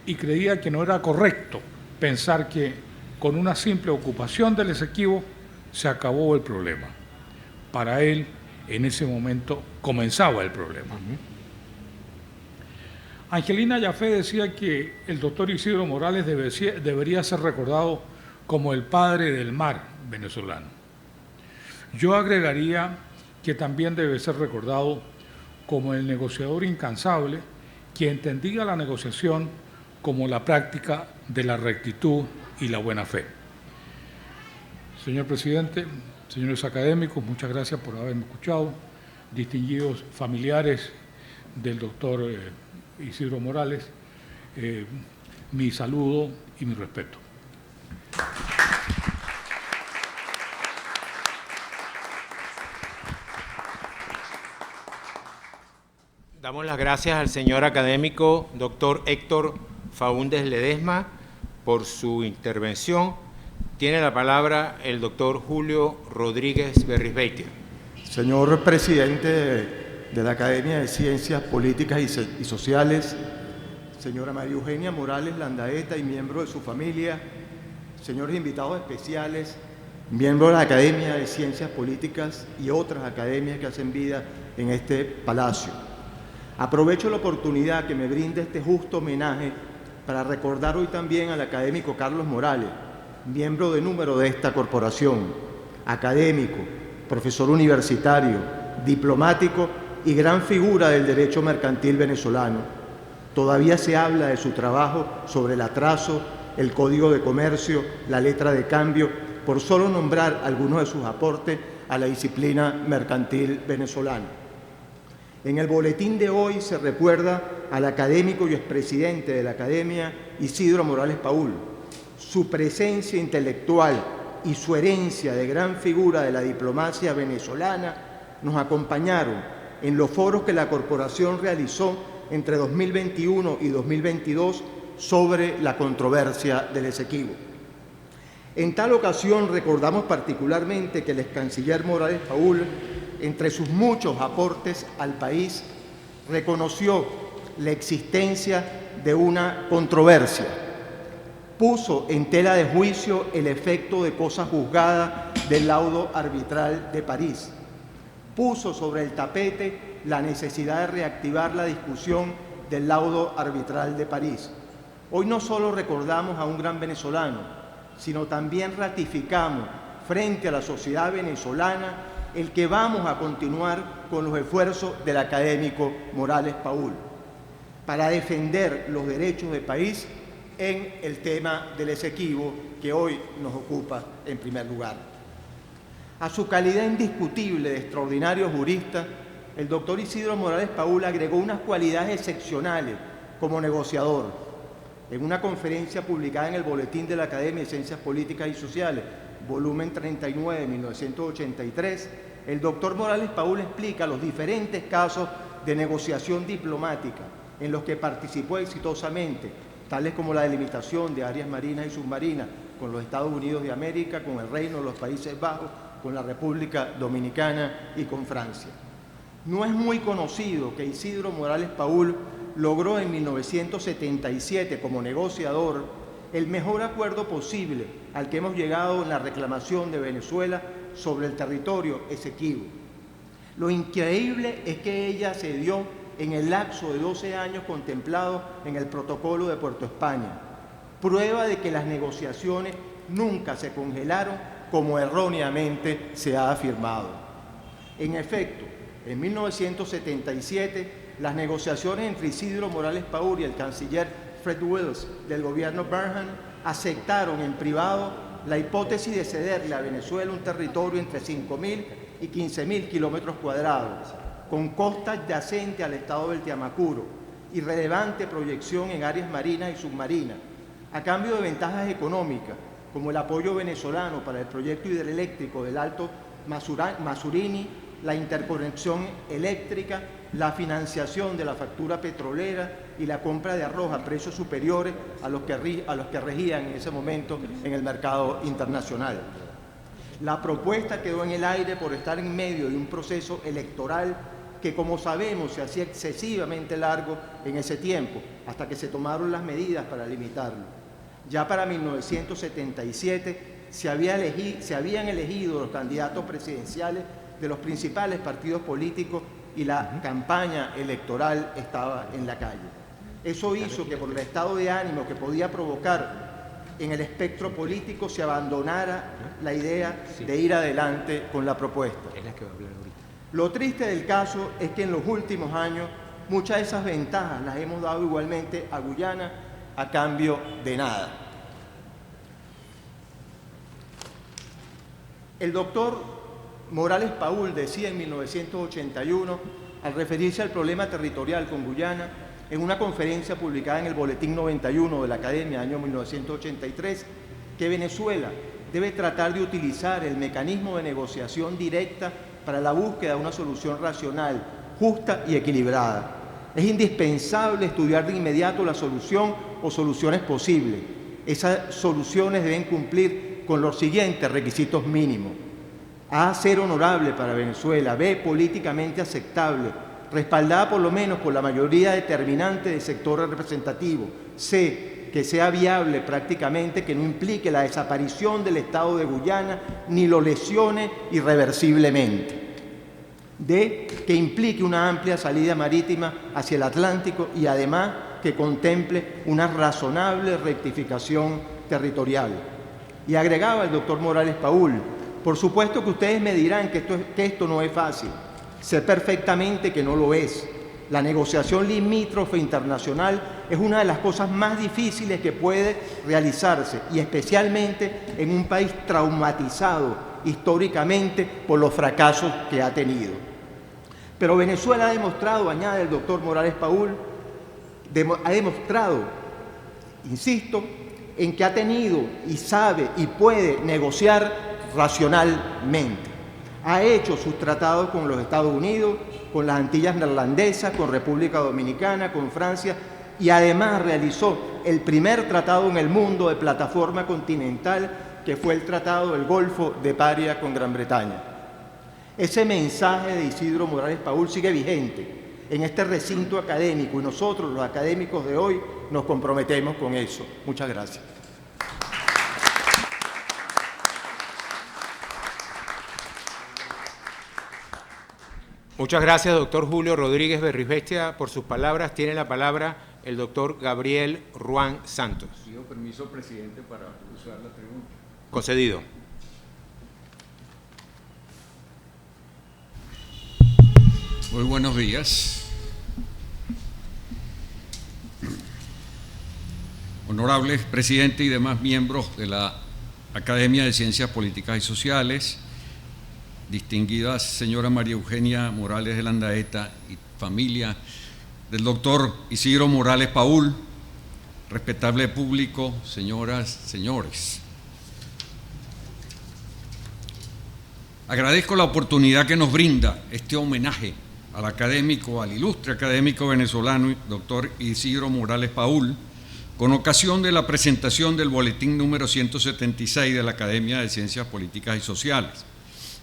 y creía que no era correcto pensar que con una simple ocupación del Esequibo se acabó el problema. Para él, en ese momento, comenzaba el problema. Angelina Yafé decía que el doctor Isidro Morales debería ser recordado como el padre del mar venezolano. Yo agregaría que también debe ser recordado como el negociador incansable que entendía la negociación como la práctica de la rectitud y la buena fe. Señor presidente, señores académicos, muchas gracias por haberme escuchado. Distinguidos familiares del doctor Isidro Morales, mi saludo y mi respeto. Damos las gracias al señor académico doctor Héctor Faúndez Ledesma por su intervención. Tiene la palabra el doctor Julio Rodríguez Berrizbeitia. Señor presidente de la Academia de Ciencias Políticas y Sociales, señora María Eugenia Morales Landaeta y miembros de su familia, señores invitados especiales, miembros de la Academia de Ciencias Políticas y otras academias que hacen vida en este palacio. Aprovecho la oportunidad que me brinda este justo homenaje para recordar hoy también al académico Carlos Morales, miembro de número de esta corporación, académico, profesor universitario, diplomático y gran figura del derecho mercantil venezolano. Todavía se habla de su trabajo sobre el atraso, el Código de Comercio, la letra de cambio, por solo nombrar algunos de sus aportes a la disciplina mercantil venezolana. En el boletín de hoy se recuerda al académico y expresidente de la Academia, Isidro Morales Paul. Su presencia intelectual y su herencia de gran figura de la diplomacia venezolana nos acompañaron en los foros que la corporación realizó entre 2021 y 2022 sobre la controversia del Esequibo. En tal ocasión recordamos particularmente que el ex canciller Morales Paul, entre sus muchos aportes al país, reconoció la existencia de una controversia, puso en tela de juicio el efecto de cosa juzgada del laudo arbitral de París, puso sobre el tapete la necesidad de reactivar la discusión del laudo arbitral de París. Hoy no solo recordamos a un gran venezolano, sino también ratificamos frente a la sociedad venezolana el que vamos a continuar con los esfuerzos del académico Morales Paul para defender los derechos del país en el tema del Esequibo que hoy nos ocupa en primer lugar. A su calidad indiscutible de extraordinario jurista, el doctor Isidro Morales Paul agregó unas cualidades excepcionales como negociador. En una conferencia publicada en el Boletín de la Academia de Ciencias Políticas y Sociales, volumen 39, 1983, el doctor Morales Paul explica los diferentes casos de negociación diplomática en los que participó exitosamente, tales como la delimitación de áreas marinas y submarinas con los Estados Unidos de América, con el Reino de los Países Bajos, con la República Dominicana y con Francia. No es muy conocido que Isidro Morales Paul logró en 1977 como negociador el mejor acuerdo posible al que hemos llegado en la reclamación de Venezuela sobre el territorio Esequibo. Lo increíble es que ella se dio en el lapso de 12 años contemplado en el protocolo de Puerto España, prueba de que las negociaciones nunca se congelaron como erróneamente se ha afirmado. En efecto, en 1977, las negociaciones entre Isidro Morales Paul y el canciller Fred Wills del gobierno Burnham aceptaron en privado la hipótesis de cederle a Venezuela un territorio entre 5.000 y 15.000 kilómetros cuadrados, con costas adyacentes al estado del Tiamacuro y relevante proyección en áreas marinas y submarinas, a cambio de ventajas económicas, como el apoyo venezolano para el proyecto hidroeléctrico del Alto Masurini, la interconexión eléctrica, la financiación de la factura petrolera y la compra de arroz a precios superiores a los que regían en ese momento en el mercado internacional. La propuesta quedó en el aire por estar en medio de un proceso electoral que, como sabemos, se hacía excesivamente largo en ese tiempo, hasta que se tomaron las medidas para limitarlo. Ya para 1977 se habían elegido los candidatos presidenciales de los principales partidos políticos y la campaña electoral estaba en la calle. Eso hizo que por el estado de ánimo que podía provocar en el espectro político se abandonara la idea de ir adelante con la propuesta. Lo triste del caso es que en los últimos años muchas de esas ventajas las hemos dado igualmente a Guyana a cambio de nada. El doctor Morales Paul decía en 1981, al referirse al problema territorial con Guyana, en una conferencia publicada en el Boletín 91 de la Academia, año 1983, que Venezuela debe tratar de utilizar el mecanismo de negociación directa para la búsqueda de una solución racional, justa y equilibrada. Es indispensable estudiar de inmediato la solución o soluciones posibles. Esas soluciones deben cumplir con los siguientes requisitos mínimos: A, ser honorable para Venezuela; B, políticamente aceptable, respaldada por lo menos por la mayoría determinante del sector representativo; C, que sea viable prácticamente, que no implique la desaparición del Estado de Guyana ni lo lesione irreversiblemente. que implique una amplia salida marítima hacia el Atlántico y además que contemple una razonable rectificación territorial. Y agregaba el doctor Morales Paúl: por supuesto que ustedes me dirán que esto no es fácil. Sé perfectamente que no lo es. La negociación limítrofe internacional es una de las cosas más difíciles que puede realizarse, y especialmente en un país traumatizado históricamente por los fracasos que ha tenido. Pero Venezuela ha demostrado, añade el doctor Morales Paúl, ha demostrado, insisto, en que ha tenido y sabe y puede negociar racionalmente. Ha hecho sus tratados con los Estados Unidos, con las Antillas Neerlandesas, con República Dominicana, con Francia, y además realizó el primer tratado en el mundo de plataforma continental, que fue el Tratado del Golfo de Paria con Gran Bretaña. Ese mensaje de Isidro Morales Paúl sigue vigente en este recinto académico, y nosotros, los académicos de hoy, nos comprometemos con eso. Muchas gracias. Muchas gracias, doctor Julio Rodríguez Berrizbeitia, por sus palabras. Tiene la palabra el doctor Gabriel Ruán Santos. Pido permiso, presidente, para usar la tribuna. Concedido. Muy buenos días. Honorables presidente y demás miembros de la Academia de Ciencias Políticas y Sociales, distinguida señora María Eugenia Morales de Landaeta y familia del doctor Isidro Morales Paúl, respetable público, señoras, señores. Agradezco la oportunidad que nos brinda este homenaje al académico, al ilustre académico venezolano, doctor Isidro Morales Paúl, con ocasión de la presentación del boletín número 176 de la Academia de Ciencias Políticas y Sociales,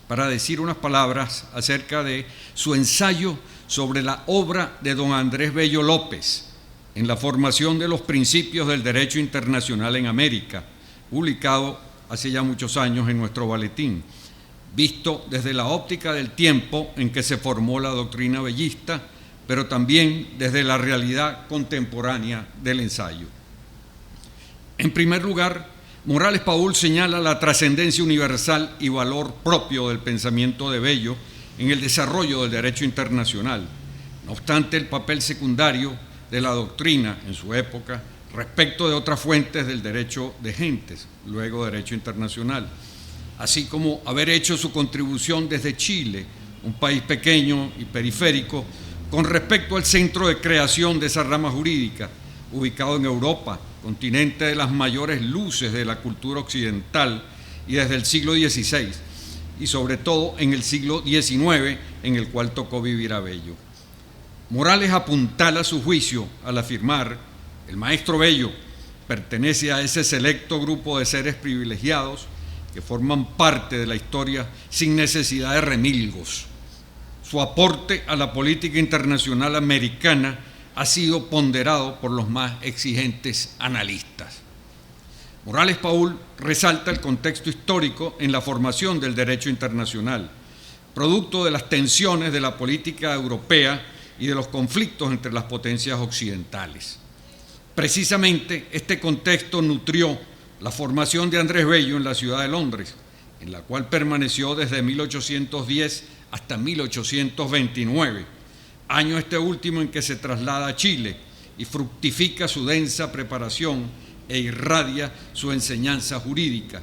para decir unas palabras acerca de su ensayo sobre la obra de don Andrés Bello López en la formación de los principios del derecho internacional en América, publicado hace ya muchos años en nuestro boletín, visto desde la óptica del tiempo en que se formó la doctrina bellista, pero también desde la realidad contemporánea del ensayo. En primer lugar, Morales Paúl señala la trascendencia universal y valor propio del pensamiento de Bello en el desarrollo del derecho internacional, no obstante el papel secundario de la doctrina en su época respecto de otras fuentes del derecho de gentes, luego derecho internacional, así como haber hecho su contribución desde Chile, un país pequeño y periférico, con respecto al centro de creación de esa rama jurídica, ubicado en Europa, continente de las mayores luces de la cultura occidental, y desde el siglo XVI, y sobre todo en el siglo XIX, en el cual tocó vivir a Bello. Morales apuntala su juicio al afirmar: el maestro Bello pertenece a ese selecto grupo de seres privilegiados que forman parte de la historia sin necesidad de remilgos. Su aporte a la política internacional americana ha sido ponderado por los más exigentes analistas. Morales Paúl resalta el contexto histórico en la formación del derecho internacional, producto de las tensiones de la política europea y de los conflictos entre las potencias occidentales. Precisamente este contexto nutrió la formación de Andrés Bello en la ciudad de Londres, en la cual permaneció desde 1810 hasta 1829, año este último en que se traslada a Chile y fructifica su densa preparación e irradia su enseñanza jurídica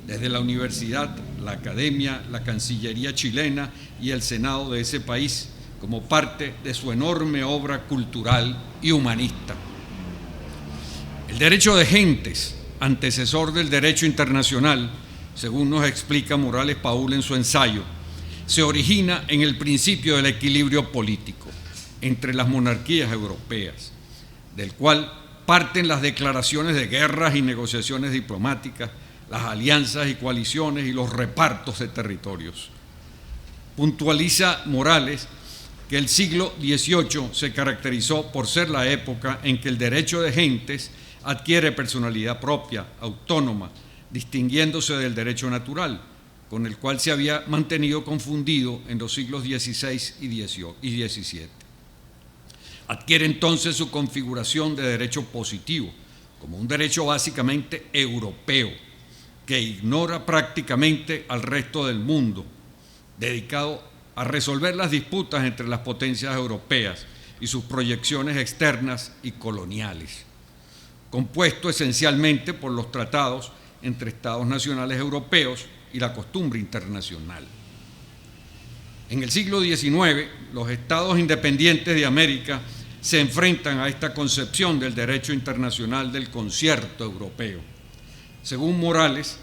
desde la universidad, la academia, la Cancillería chilena y el Senado de ese país, como parte de su enorme obra cultural y humanista. El derecho de gentes, antecesor del derecho internacional, según nos explica Morales Paúl en su ensayo, se origina en el principio del equilibrio político entre las monarquías europeas, del cual parten las declaraciones de guerras y negociaciones diplomáticas, las alianzas y coaliciones y los repartos de territorios. Puntualiza Morales que el siglo XVIII se caracterizó por ser la época en que el derecho de gentes adquiere personalidad propia, autónoma, distinguiéndose del derecho natural, con el cual se había mantenido confundido en los siglos XVI y XVII. Adquiere entonces su configuración de derecho positivo, como un derecho básicamente europeo, que ignora prácticamente al resto del mundo, dedicado a resolver las disputas entre las potencias europeas y sus proyecciones externas y coloniales, compuesto esencialmente por los tratados entre estados nacionales europeos y la costumbre internacional. En el siglo XIX, los estados independientes de América se enfrentan a esta concepción del derecho internacional del concierto europeo. Según Morales,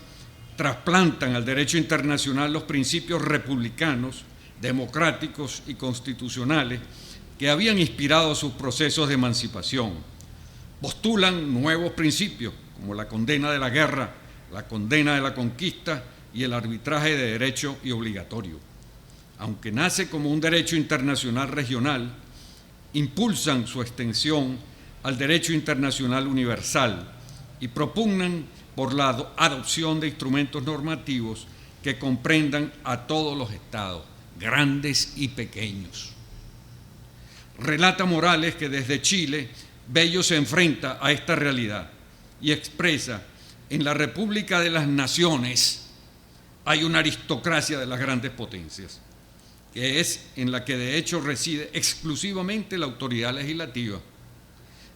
trasplantan al derecho internacional los principios republicanos, democráticos y constitucionales que habían inspirado sus procesos de emancipación. Postulan nuevos principios como la condena de la guerra, la condena de la conquista y el arbitraje de derecho y obligatorio. Aunque nace como un derecho internacional regional, impulsan su extensión al derecho internacional universal y propugnan por la adopción de instrumentos normativos que comprendan a todos los estados, grandes y pequeños. Relata Morales que desde Chile, Bello se enfrenta a esta realidad y expresa: en la República de las Naciones hay una aristocracia de las grandes potencias, que es en la que de hecho reside exclusivamente la autoridad legislativa.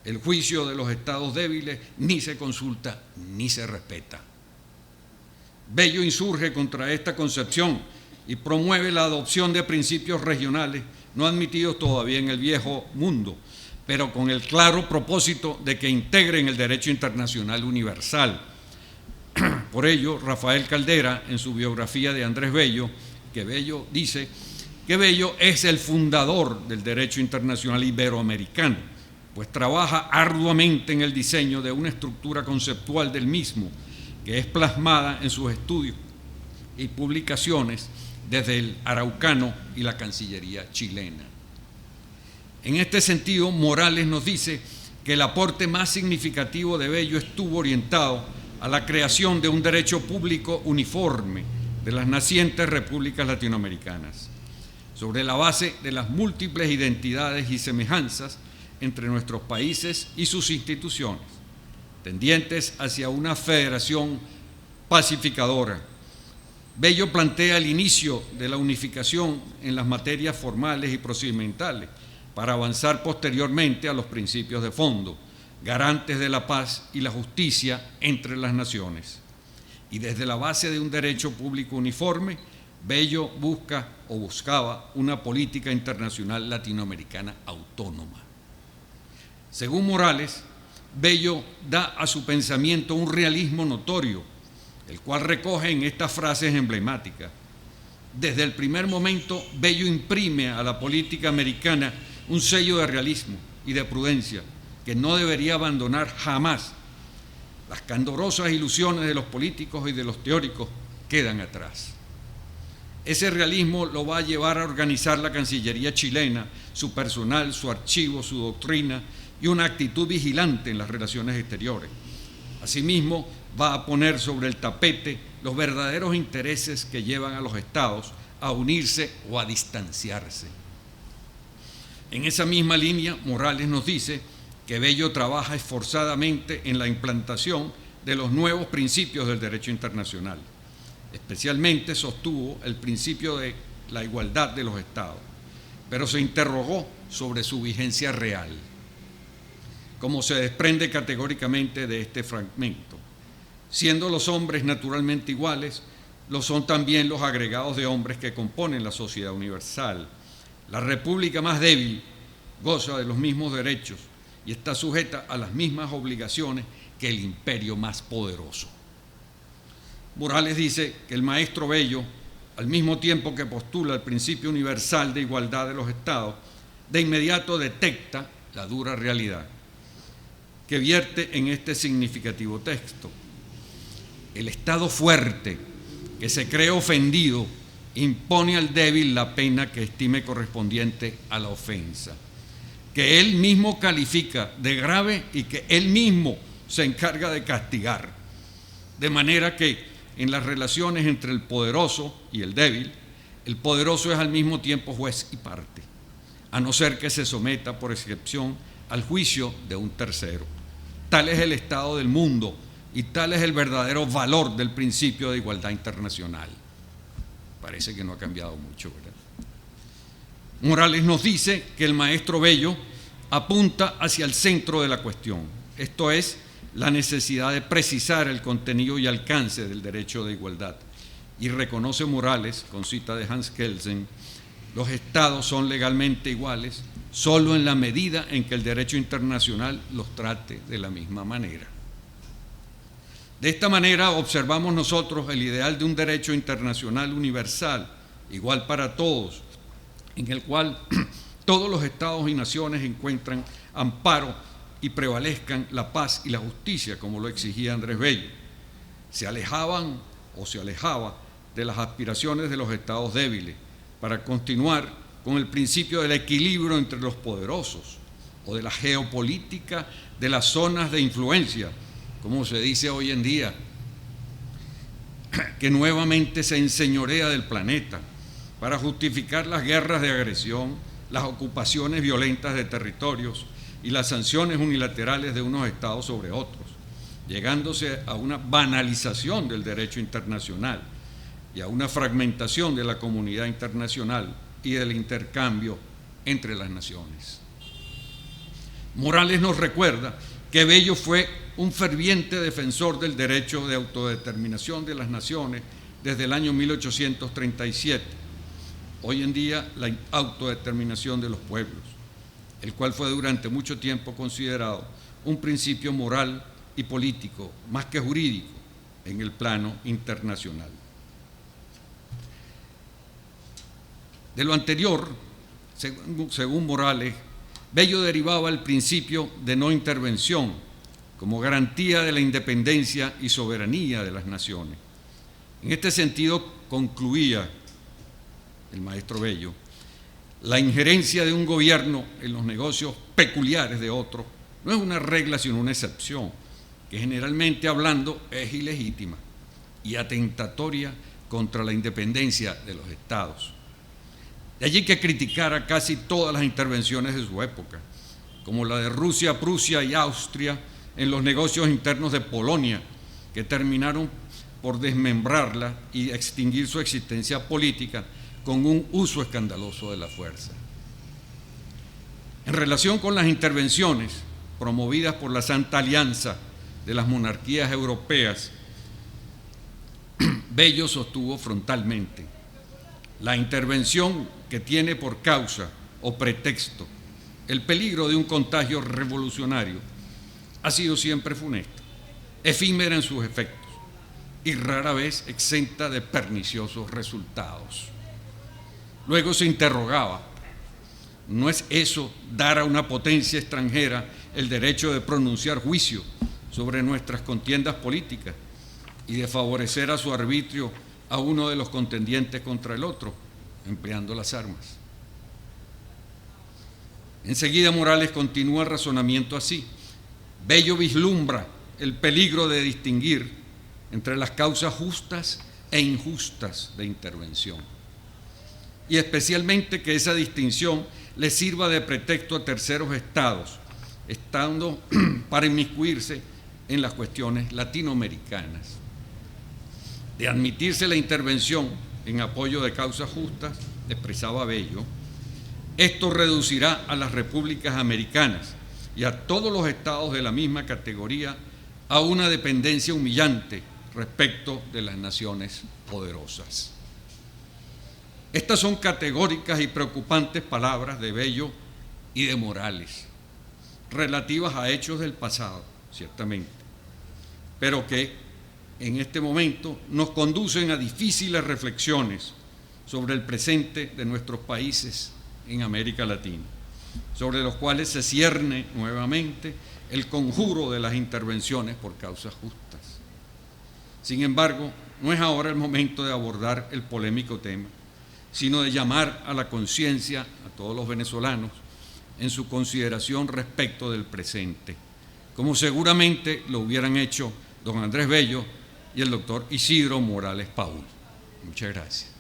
El juicio de los estados débiles ni se consulta ni se respeta. Bello insurge contra esta concepción y promueve la adopción de principios regionales no admitidos todavía en el viejo mundo, pero con el claro propósito de que integren el derecho internacional universal. Por ello, Rafael Caldera, en su biografía de Andrés Bello, que Bello dice que Bello es el fundador del derecho internacional iberoamericano, pues trabaja arduamente en el diseño de una estructura conceptual del mismo, que es plasmada en sus estudios y publicaciones desde el Araucano y la Cancillería chilena. En este sentido, Morales nos dice que el aporte más significativo de Bello estuvo orientado a la creación de un derecho público uniforme de las nacientes repúblicas latinoamericanas, sobre la base de las múltiples identidades y semejanzas entre nuestros países y sus instituciones, tendientes hacia una federación pacificadora. Bello plantea el inicio de la unificación en las materias formales y procedimentales para avanzar posteriormente a los principios de fondo, garantes de la paz y la justicia entre las naciones. Y desde la base de un derecho público uniforme, Bello buscaba una política internacional latinoamericana autónoma. Según Morales, Bello da a su pensamiento un realismo notorio, el cual recoge en estas frases emblemáticas. Desde el primer momento, Bello imprime a la política americana un sello de realismo y de prudencia que no debería abandonar jamás. Las candorosas ilusiones de los políticos y de los teóricos quedan atrás. Ese realismo lo va a llevar a organizar la Cancillería chilena, su personal, su archivo, su doctrina y una actitud vigilante en las relaciones exteriores. Asimismo, va a poner sobre el tapete los verdaderos intereses que llevan a los estados a unirse o a distanciarse. En esa misma línea, Morales nos dice que Bello trabaja esforzadamente en la implantación de los nuevos principios del derecho internacional. Especialmente sostuvo el principio de la igualdad de los estados, pero se interrogó sobre su vigencia real, como se desprende categóricamente de este fragmento. Siendo los hombres naturalmente iguales, lo son también los agregados de hombres que componen la sociedad universal. La república más débil goza de los mismos derechos y está sujeta a las mismas obligaciones que el imperio más poderoso. Morales dice que el maestro Bello, al mismo tiempo que postula el principio universal de igualdad de los estados, de inmediato detecta la dura realidad que vierte en este significativo texto. El Estado fuerte, que se cree ofendido, impone al débil la pena que estime correspondiente a la ofensa, que él mismo califica de grave y que él mismo se encarga de castigar, de manera que en las relaciones entre el poderoso y el débil, el poderoso es al mismo tiempo juez y parte, a no ser que se someta por excepción al juicio de un tercero. Tal es el estado del mundo y tal es el verdadero valor del principio de igualdad internacional. Parece que no ha cambiado mucho, ¿verdad? Morales nos dice que el maestro Bello apunta hacia el centro de la cuestión, esto es, la necesidad de precisar el contenido y alcance del derecho de igualdad. Y reconoce Morales, con cita de Hans Kelsen, los estados son legalmente iguales solo en la medida en que el derecho internacional los trate de la misma manera. De esta manera observamos nosotros el ideal de un derecho internacional universal, igual para todos, en el cual todos los estados y naciones encuentran amparo y prevalezcan la paz y la justicia, como lo exigía Andrés Bello. Se alejaba de las aspiraciones de los estados débiles para continuar con el principio del equilibrio entre los poderosos o de la geopolítica de las zonas de influencia, como se dice hoy en día, que nuevamente se enseñorea del planeta para justificar las guerras de agresión, las ocupaciones violentas de territorios y las sanciones unilaterales de unos estados sobre otros, llegándose a una banalización del derecho internacional y a una fragmentación de la comunidad internacional y del intercambio entre las naciones. Morales nos recuerda que Bello fue un ferviente defensor del derecho de autodeterminación de las naciones desde el año 1837, hoy en día la autodeterminación de los pueblos, el cual fue durante mucho tiempo considerado un principio moral y político, más que jurídico, en el plano internacional. De lo anterior, según Morales, Bello derivaba el principio de no intervención como garantía de la independencia y soberanía de las naciones. En este sentido, concluía el maestro Bello, la injerencia de un gobierno en los negocios peculiares de otro no es una regla sino una excepción, que generalmente hablando es ilegítima y atentatoria contra la independencia de los estados. De allí que criticara casi todas las intervenciones de su época, como la de Rusia, Prusia y Austria en los negocios internos de Polonia, que terminaron por desmembrarla y extinguir su existencia política con un uso escandaloso de la fuerza. En relación con las intervenciones promovidas por la Santa Alianza de las monarquías europeas, Bello sostuvo frontalmente: la intervención que tiene por causa o pretexto el peligro de un contagio revolucionario ha sido siempre funesta, efímera en sus efectos y rara vez exenta de perniciosos resultados. Luego se interrogaba: ¿no es eso dar a una potencia extranjera el derecho de pronunciar juicio sobre nuestras contiendas políticas y de favorecer a su arbitrio a uno de los contendientes contra el otro, empleando las armas? Enseguida Morales continúa el razonamiento así: Bello vislumbra el peligro de distinguir entre las causas justas e injustas de intervención, y especialmente que esa distinción le sirva de pretexto a terceros estados, estando para inmiscuirse en las cuestiones latinoamericanas. De admitirse la intervención en apoyo de causas justas, expresaba Bello, esto reducirá a las repúblicas americanas y a todos los estados de la misma categoría a una dependencia humillante respecto de las naciones poderosas. Estas son categóricas y preocupantes palabras de Bello y de Morales, relativas a hechos del pasado, ciertamente, pero que en este momento nos conducen a difíciles reflexiones sobre el presente de nuestros países en América Latina, sobre los cuales se cierne nuevamente el conjuro de las intervenciones por causas justas. Sin embargo, no es ahora el momento de abordar el polémico tema, sino de llamar a la conciencia a todos los venezolanos en su consideración respecto del presente, como seguramente lo hubieran hecho don Andrés Bello y el doctor Isidro Morales Paúl. Muchas gracias.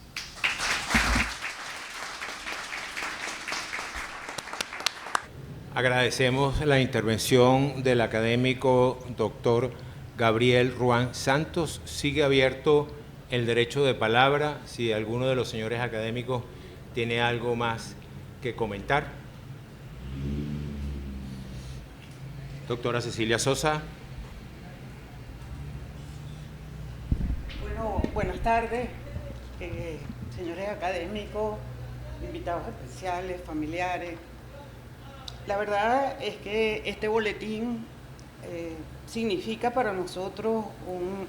Agradecemos la intervención del académico doctor Gabriel Ruán Santos. Sigue abierto el derecho de palabra si alguno de los señores académicos tiene algo más que comentar. Doctora Cecilia Sosa. Bueno, buenas tardes, señores académicos, invitados especiales, familiares. La verdad es que este boletín significa para nosotros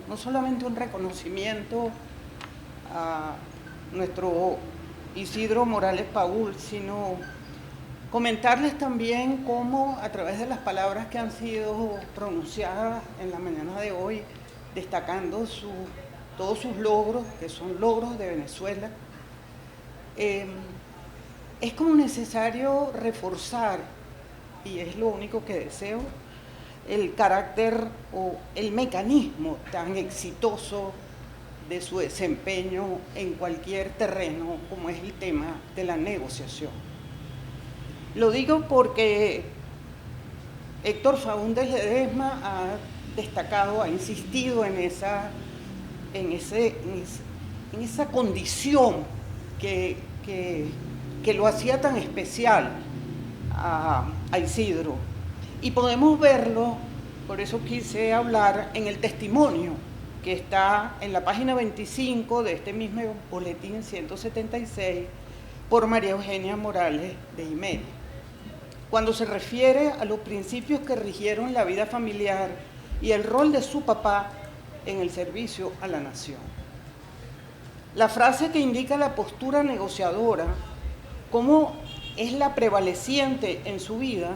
no solamente un reconocimiento a nuestro Isidro Morales Paúl, sino comentarles también cómo a través de las palabras que han sido pronunciadas en la mañana de hoy, destacando todos sus logros, que son logros de Venezuela, es como necesario reforzar, y es lo único que deseo, el carácter o el mecanismo tan exitoso de su desempeño en cualquier terreno como es el tema de la negociación. Lo digo porque Héctor Faúndez Ledesma ha destacado, ha insistido en esa condición que lo hacía tan especial a Isidro. Y podemos verlo, por eso quise hablar, en el testimonio que está en la página 25 de este mismo boletín 176 por María Eugenia Morales de Jiménez, cuando se refiere a los principios que rigieron la vida familiar y el rol de su papá en el servicio a la nación. La frase que indica la postura negociadora, cómo es la prevaleciente en su vida,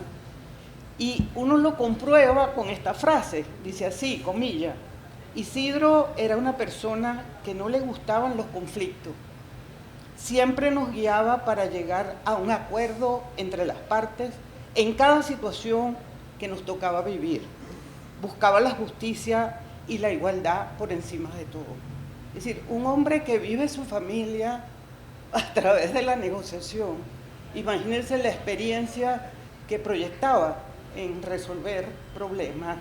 y uno lo comprueba con esta frase, dice así, comilla: Isidro era una persona que no le gustaban los conflictos, siempre nos guiaba para llegar a un acuerdo entre las partes en cada situación que nos tocaba vivir, buscaba la justicia y la igualdad por encima de todo. Es decir, un hombre que vive su familia a través de la negociación. Imagínense la experiencia que proyectaba en resolver problemas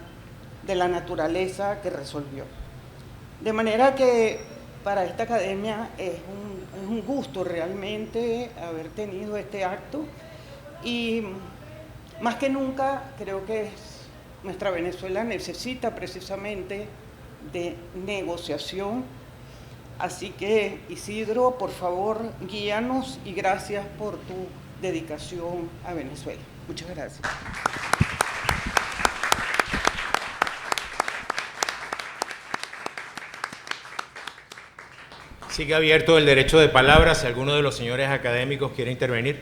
de la naturaleza que resolvió. De manera que para esta academia es un gusto realmente haber tenido este acto, y más que nunca creo que nuestra Venezuela necesita precisamente de negociación. Así que, Isidro, por favor, guíanos, y gracias por tu dedicación a Venezuela. Muchas gracias. Sigue abierto el derecho de palabra si alguno de los señores académicos quiere intervenir.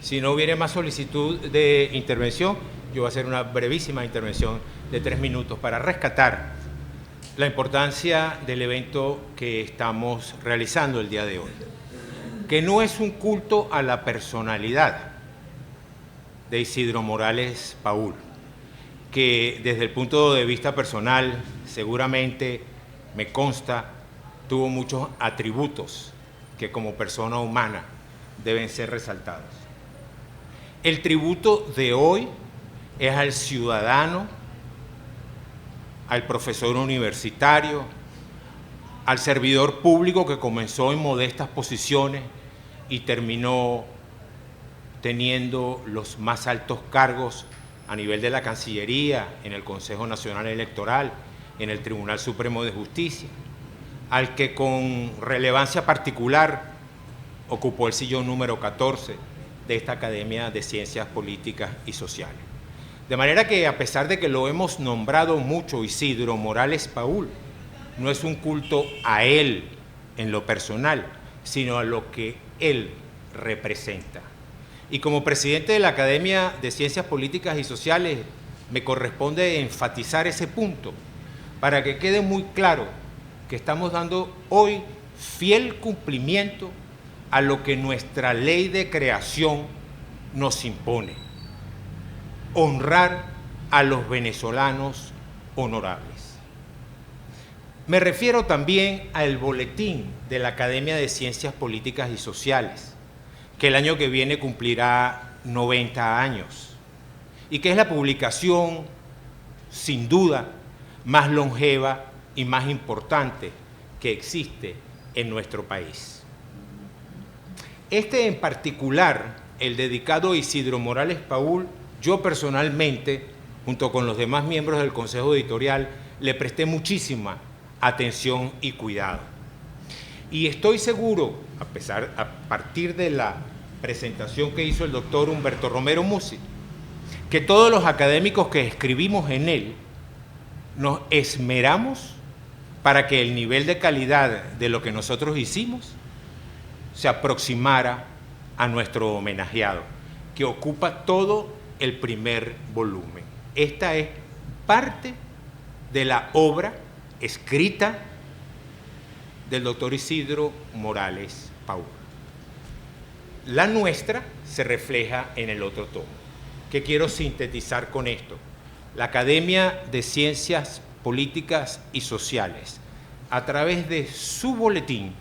Si no hubiere más solicitud de intervención, yo voy a hacer una brevísima intervención de 3 minutos para rescatar la importancia del evento que estamos realizando el día de hoy, que no es un culto a la personalidad de Isidro Morales Paúl, que desde el punto de vista personal seguramente me consta tuvo muchos atributos que como persona humana deben ser resaltados. El tributo de hoy es al ciudadano, al profesor universitario, al servidor público que comenzó en modestas posiciones y terminó teniendo los más altos cargos a nivel de la Cancillería, en el Consejo Nacional Electoral, en el Tribunal Supremo de Justicia, al que con relevancia particular ocupó el sillón número 14 de esta Academia de Ciencias Políticas y Sociales. De manera que, a pesar de que lo hemos nombrado mucho Isidro Morales Paúl, no es un culto a él en lo personal, sino a lo que él representa. Y como presidente de la Academia de Ciencias Políticas y Sociales, me corresponde enfatizar ese punto para que quede muy claro que estamos dando hoy fiel cumplimiento a lo que nuestra ley de creación nos impone: honrar a los venezolanos honorables. Me refiero también al boletín de la Academia de Ciencias Políticas y Sociales, que el año que viene cumplirá 90 años, y que es la publicación, sin duda, más longeva y más importante que existe en nuestro país. Este en particular, el dedicado a Isidro Morales Paúl, yo personalmente, junto con los demás miembros del Consejo Editorial, le presté muchísima atención y cuidado. Y estoy seguro, a partir de la presentación que hizo el doctor Humberto Romero Musi, que todos los académicos que escribimos en él nos esmeramos para que el nivel de calidad de lo que nosotros hicimos se aproximara a nuestro homenajeado, que ocupa todo el primer volumen. Esta es parte de la obra escrita del doctor Isidro Morales Paúl. La nuestra se refleja en el otro tomo. ¿Qué quiero sintetizar con esto? La Academia de Ciencias Políticas y Sociales, a través de su boletín,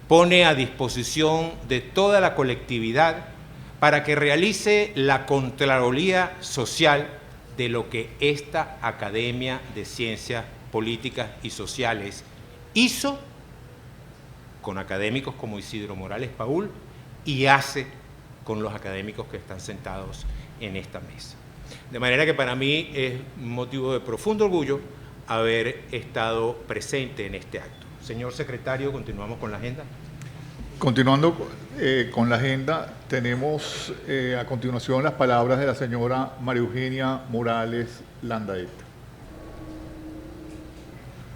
pone a disposición de toda la colectividad para que realice la Contraloría Social de lo que esta Academia de Ciencias Políticas y Sociales hizo con académicos como Isidro Morales Paúl y hace con los académicos que están sentados en esta mesa. De manera que para mí es motivo de profundo orgullo haber estado presente en este acto. Señor secretario, continuamos con la agenda. Continuando con la agenda, tenemos a continuación las palabras de la señora María Eugenia Morales Landaeta.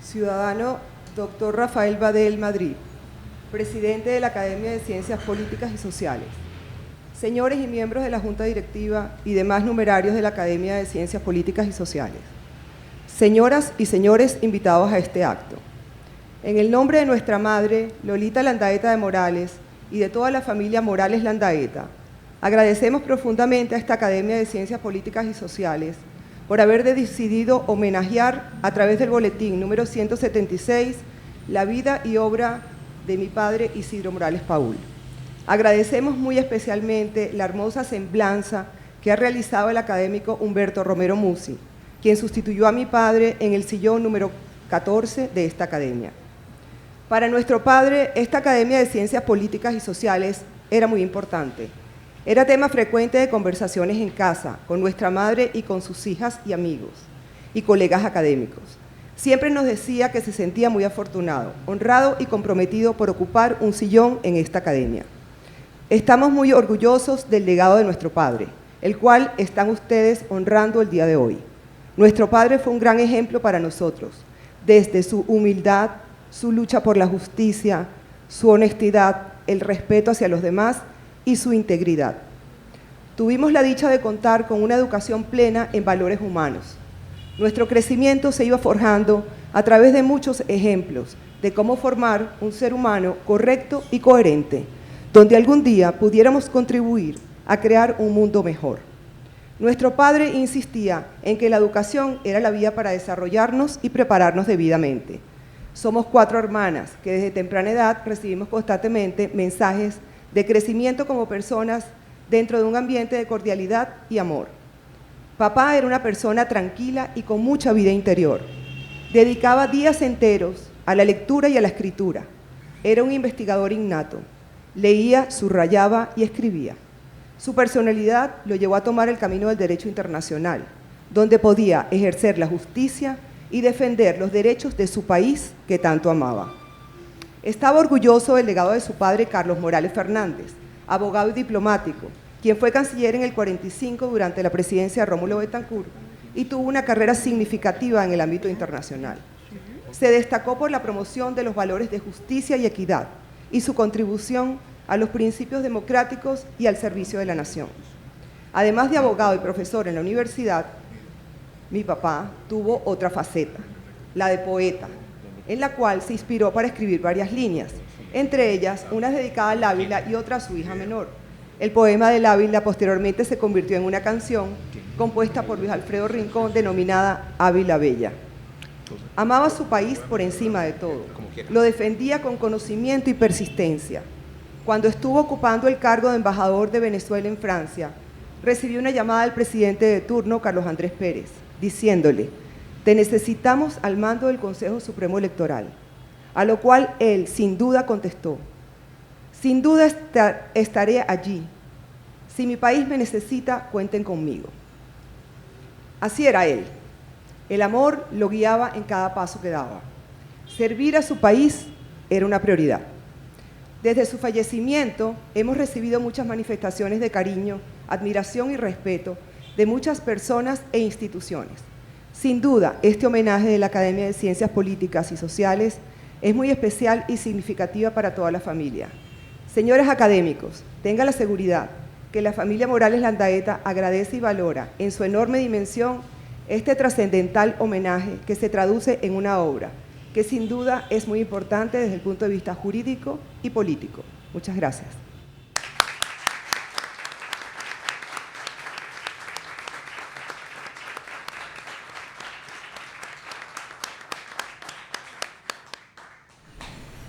Ciudadano doctor Rafael Badel Madrid, presidente de la Academia de Ciencias Políticas y Sociales. Señores y miembros de la Junta Directiva y demás numerarios de la Academia de Ciencias Políticas y Sociales. Señoras y señores invitados a este acto. En el nombre de nuestra madre, Lolita Landaeta de Morales, y de toda la familia Morales Landaeta, agradecemos profundamente a esta Academia de Ciencias Políticas y Sociales por haber decidido homenajear a través del boletín número 176 la vida y obra de mi padre Isidro Morales Paúl. Agradecemos muy especialmente la hermosa semblanza que ha realizado el académico Humberto Romero Musi, quien sustituyó a mi padre en el sillón número 14 de esta academia. Para nuestro padre, esta Academia de Ciencias Políticas y Sociales era muy importante. Era tema frecuente de conversaciones en casa, con nuestra madre y con sus hijas y amigos, y colegas académicos. Siempre nos decía que se sentía muy afortunado, honrado y comprometido por ocupar un sillón en esta academia. Estamos muy orgullosos del legado de nuestro padre, el cual están ustedes honrando el día de hoy. Nuestro padre fue un gran ejemplo para nosotros, desde su humildad, su lucha por la justicia, su honestidad, el respeto hacia los demás y su integridad. Tuvimos la dicha de contar con una educación plena en valores humanos. Nuestro crecimiento se iba forjando a través de muchos ejemplos de cómo formar un ser humano correcto y coherente, donde algún día pudiéramos contribuir a crear un mundo mejor. Nuestro padre insistía en que la educación era la vía para desarrollarnos y prepararnos debidamente. Somos 4 hermanas que desde temprana edad recibimos constantemente mensajes de crecimiento como personas dentro de un ambiente de cordialidad y amor. Papá era una persona tranquila y con mucha vida interior. Dedicaba días enteros a la lectura y a la escritura. Era un investigador innato. Leía, subrayaba y escribía. Su personalidad lo llevó a tomar el camino del derecho internacional, donde podía ejercer la justicia y defender los derechos de su país que tanto amaba. Estaba orgulloso del legado de su padre Carlos Morales Fernández, abogado y diplomático, quien fue canciller en el 45 durante la presidencia de Rómulo Betancourt y tuvo una carrera significativa en el ámbito internacional. Se destacó por la promoción de los valores de justicia y equidad y su contribución a los principios democráticos y al servicio de la nación. Además de abogado y profesor en la universidad, mi papá tuvo otra faceta, la de poeta, en la cual se inspiró para escribir varias líneas, entre ellas una dedicada al Ávila y otra a su hija menor. El poema del Ávila posteriormente se convirtió en una canción compuesta por Luis Alfredo Rincón denominada Ávila Bella. Amaba su país por encima de todo. Lo defendía con conocimiento y persistencia. Cuando estuvo ocupando el cargo de embajador de Venezuela en Francia, recibió una llamada del presidente de turno, Carlos Andrés Pérez, diciéndole: te necesitamos al mando del Consejo Supremo Electoral. A lo cual él, sin duda, contestó: sin duda estaré allí. Si mi país me necesita, cuenten conmigo. Así era él. El amor lo guiaba en cada paso que daba. Servir a su país era una prioridad. Desde su fallecimiento hemos recibido muchas manifestaciones de cariño, admiración y respeto de muchas personas e instituciones. Sin duda, este homenaje de la Academia de Ciencias Políticas y Sociales es muy especial y significativa para toda la familia. Señores académicos, tenga la seguridad que la familia Morales Landaeta agradece y valora en su enorme dimensión este trascendental homenaje que se traduce en una obra que sin duda es muy importante desde el punto de vista jurídico y político. Muchas gracias.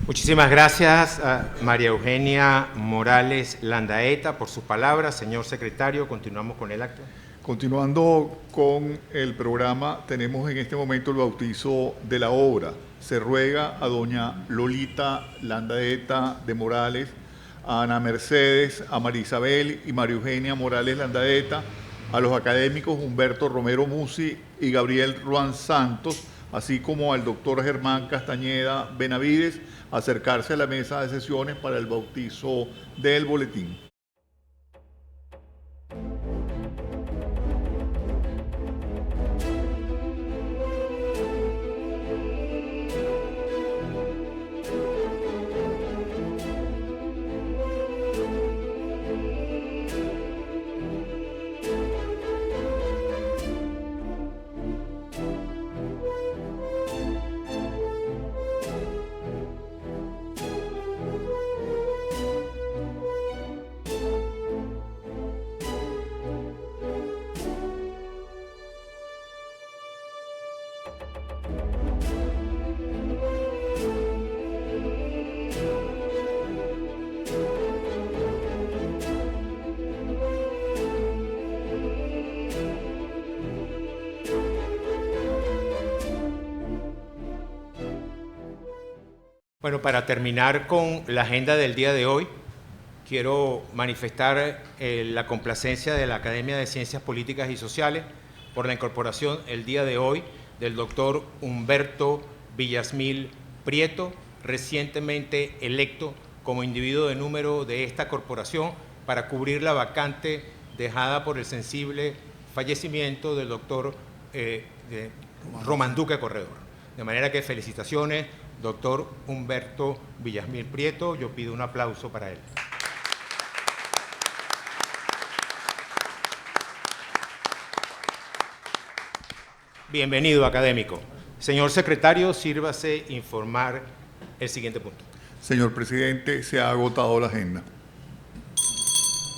Muchísimas gracias a María Eugenia Morales Landaeta por sus palabras. Señor secretario, continuamos con el acto. Continuando con el programa, tenemos en este momento el bautizo de la obra. Se ruega a doña Lolita Landaeta de Morales, a Ana Mercedes, a María Isabel y María Eugenia Morales Landaeta, a los académicos Humberto Romero Musi y Gabriel Ruan Santos, así como al doctor Germán Castañeda Benavides, acercarse a la mesa de sesiones para el bautizo del boletín. Bueno, para terminar con la agenda del día de hoy, quiero manifestar la complacencia de la Academia de Ciencias Políticas y Sociales por la incorporación el día de hoy del doctor Humberto Villasmil Prieto, recientemente electo como individuo de número de esta corporación para cubrir la vacante dejada por el sensible fallecimiento del doctor Román Duque Corredor. De manera que felicitaciones, doctor Humberto Villasmil Prieto. Yo pido un aplauso para él. Bienvenido, académico. Señor secretario, sírvase informar el siguiente punto. Señor presidente, se ha agotado la agenda.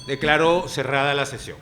Declaro cerrada la sesión.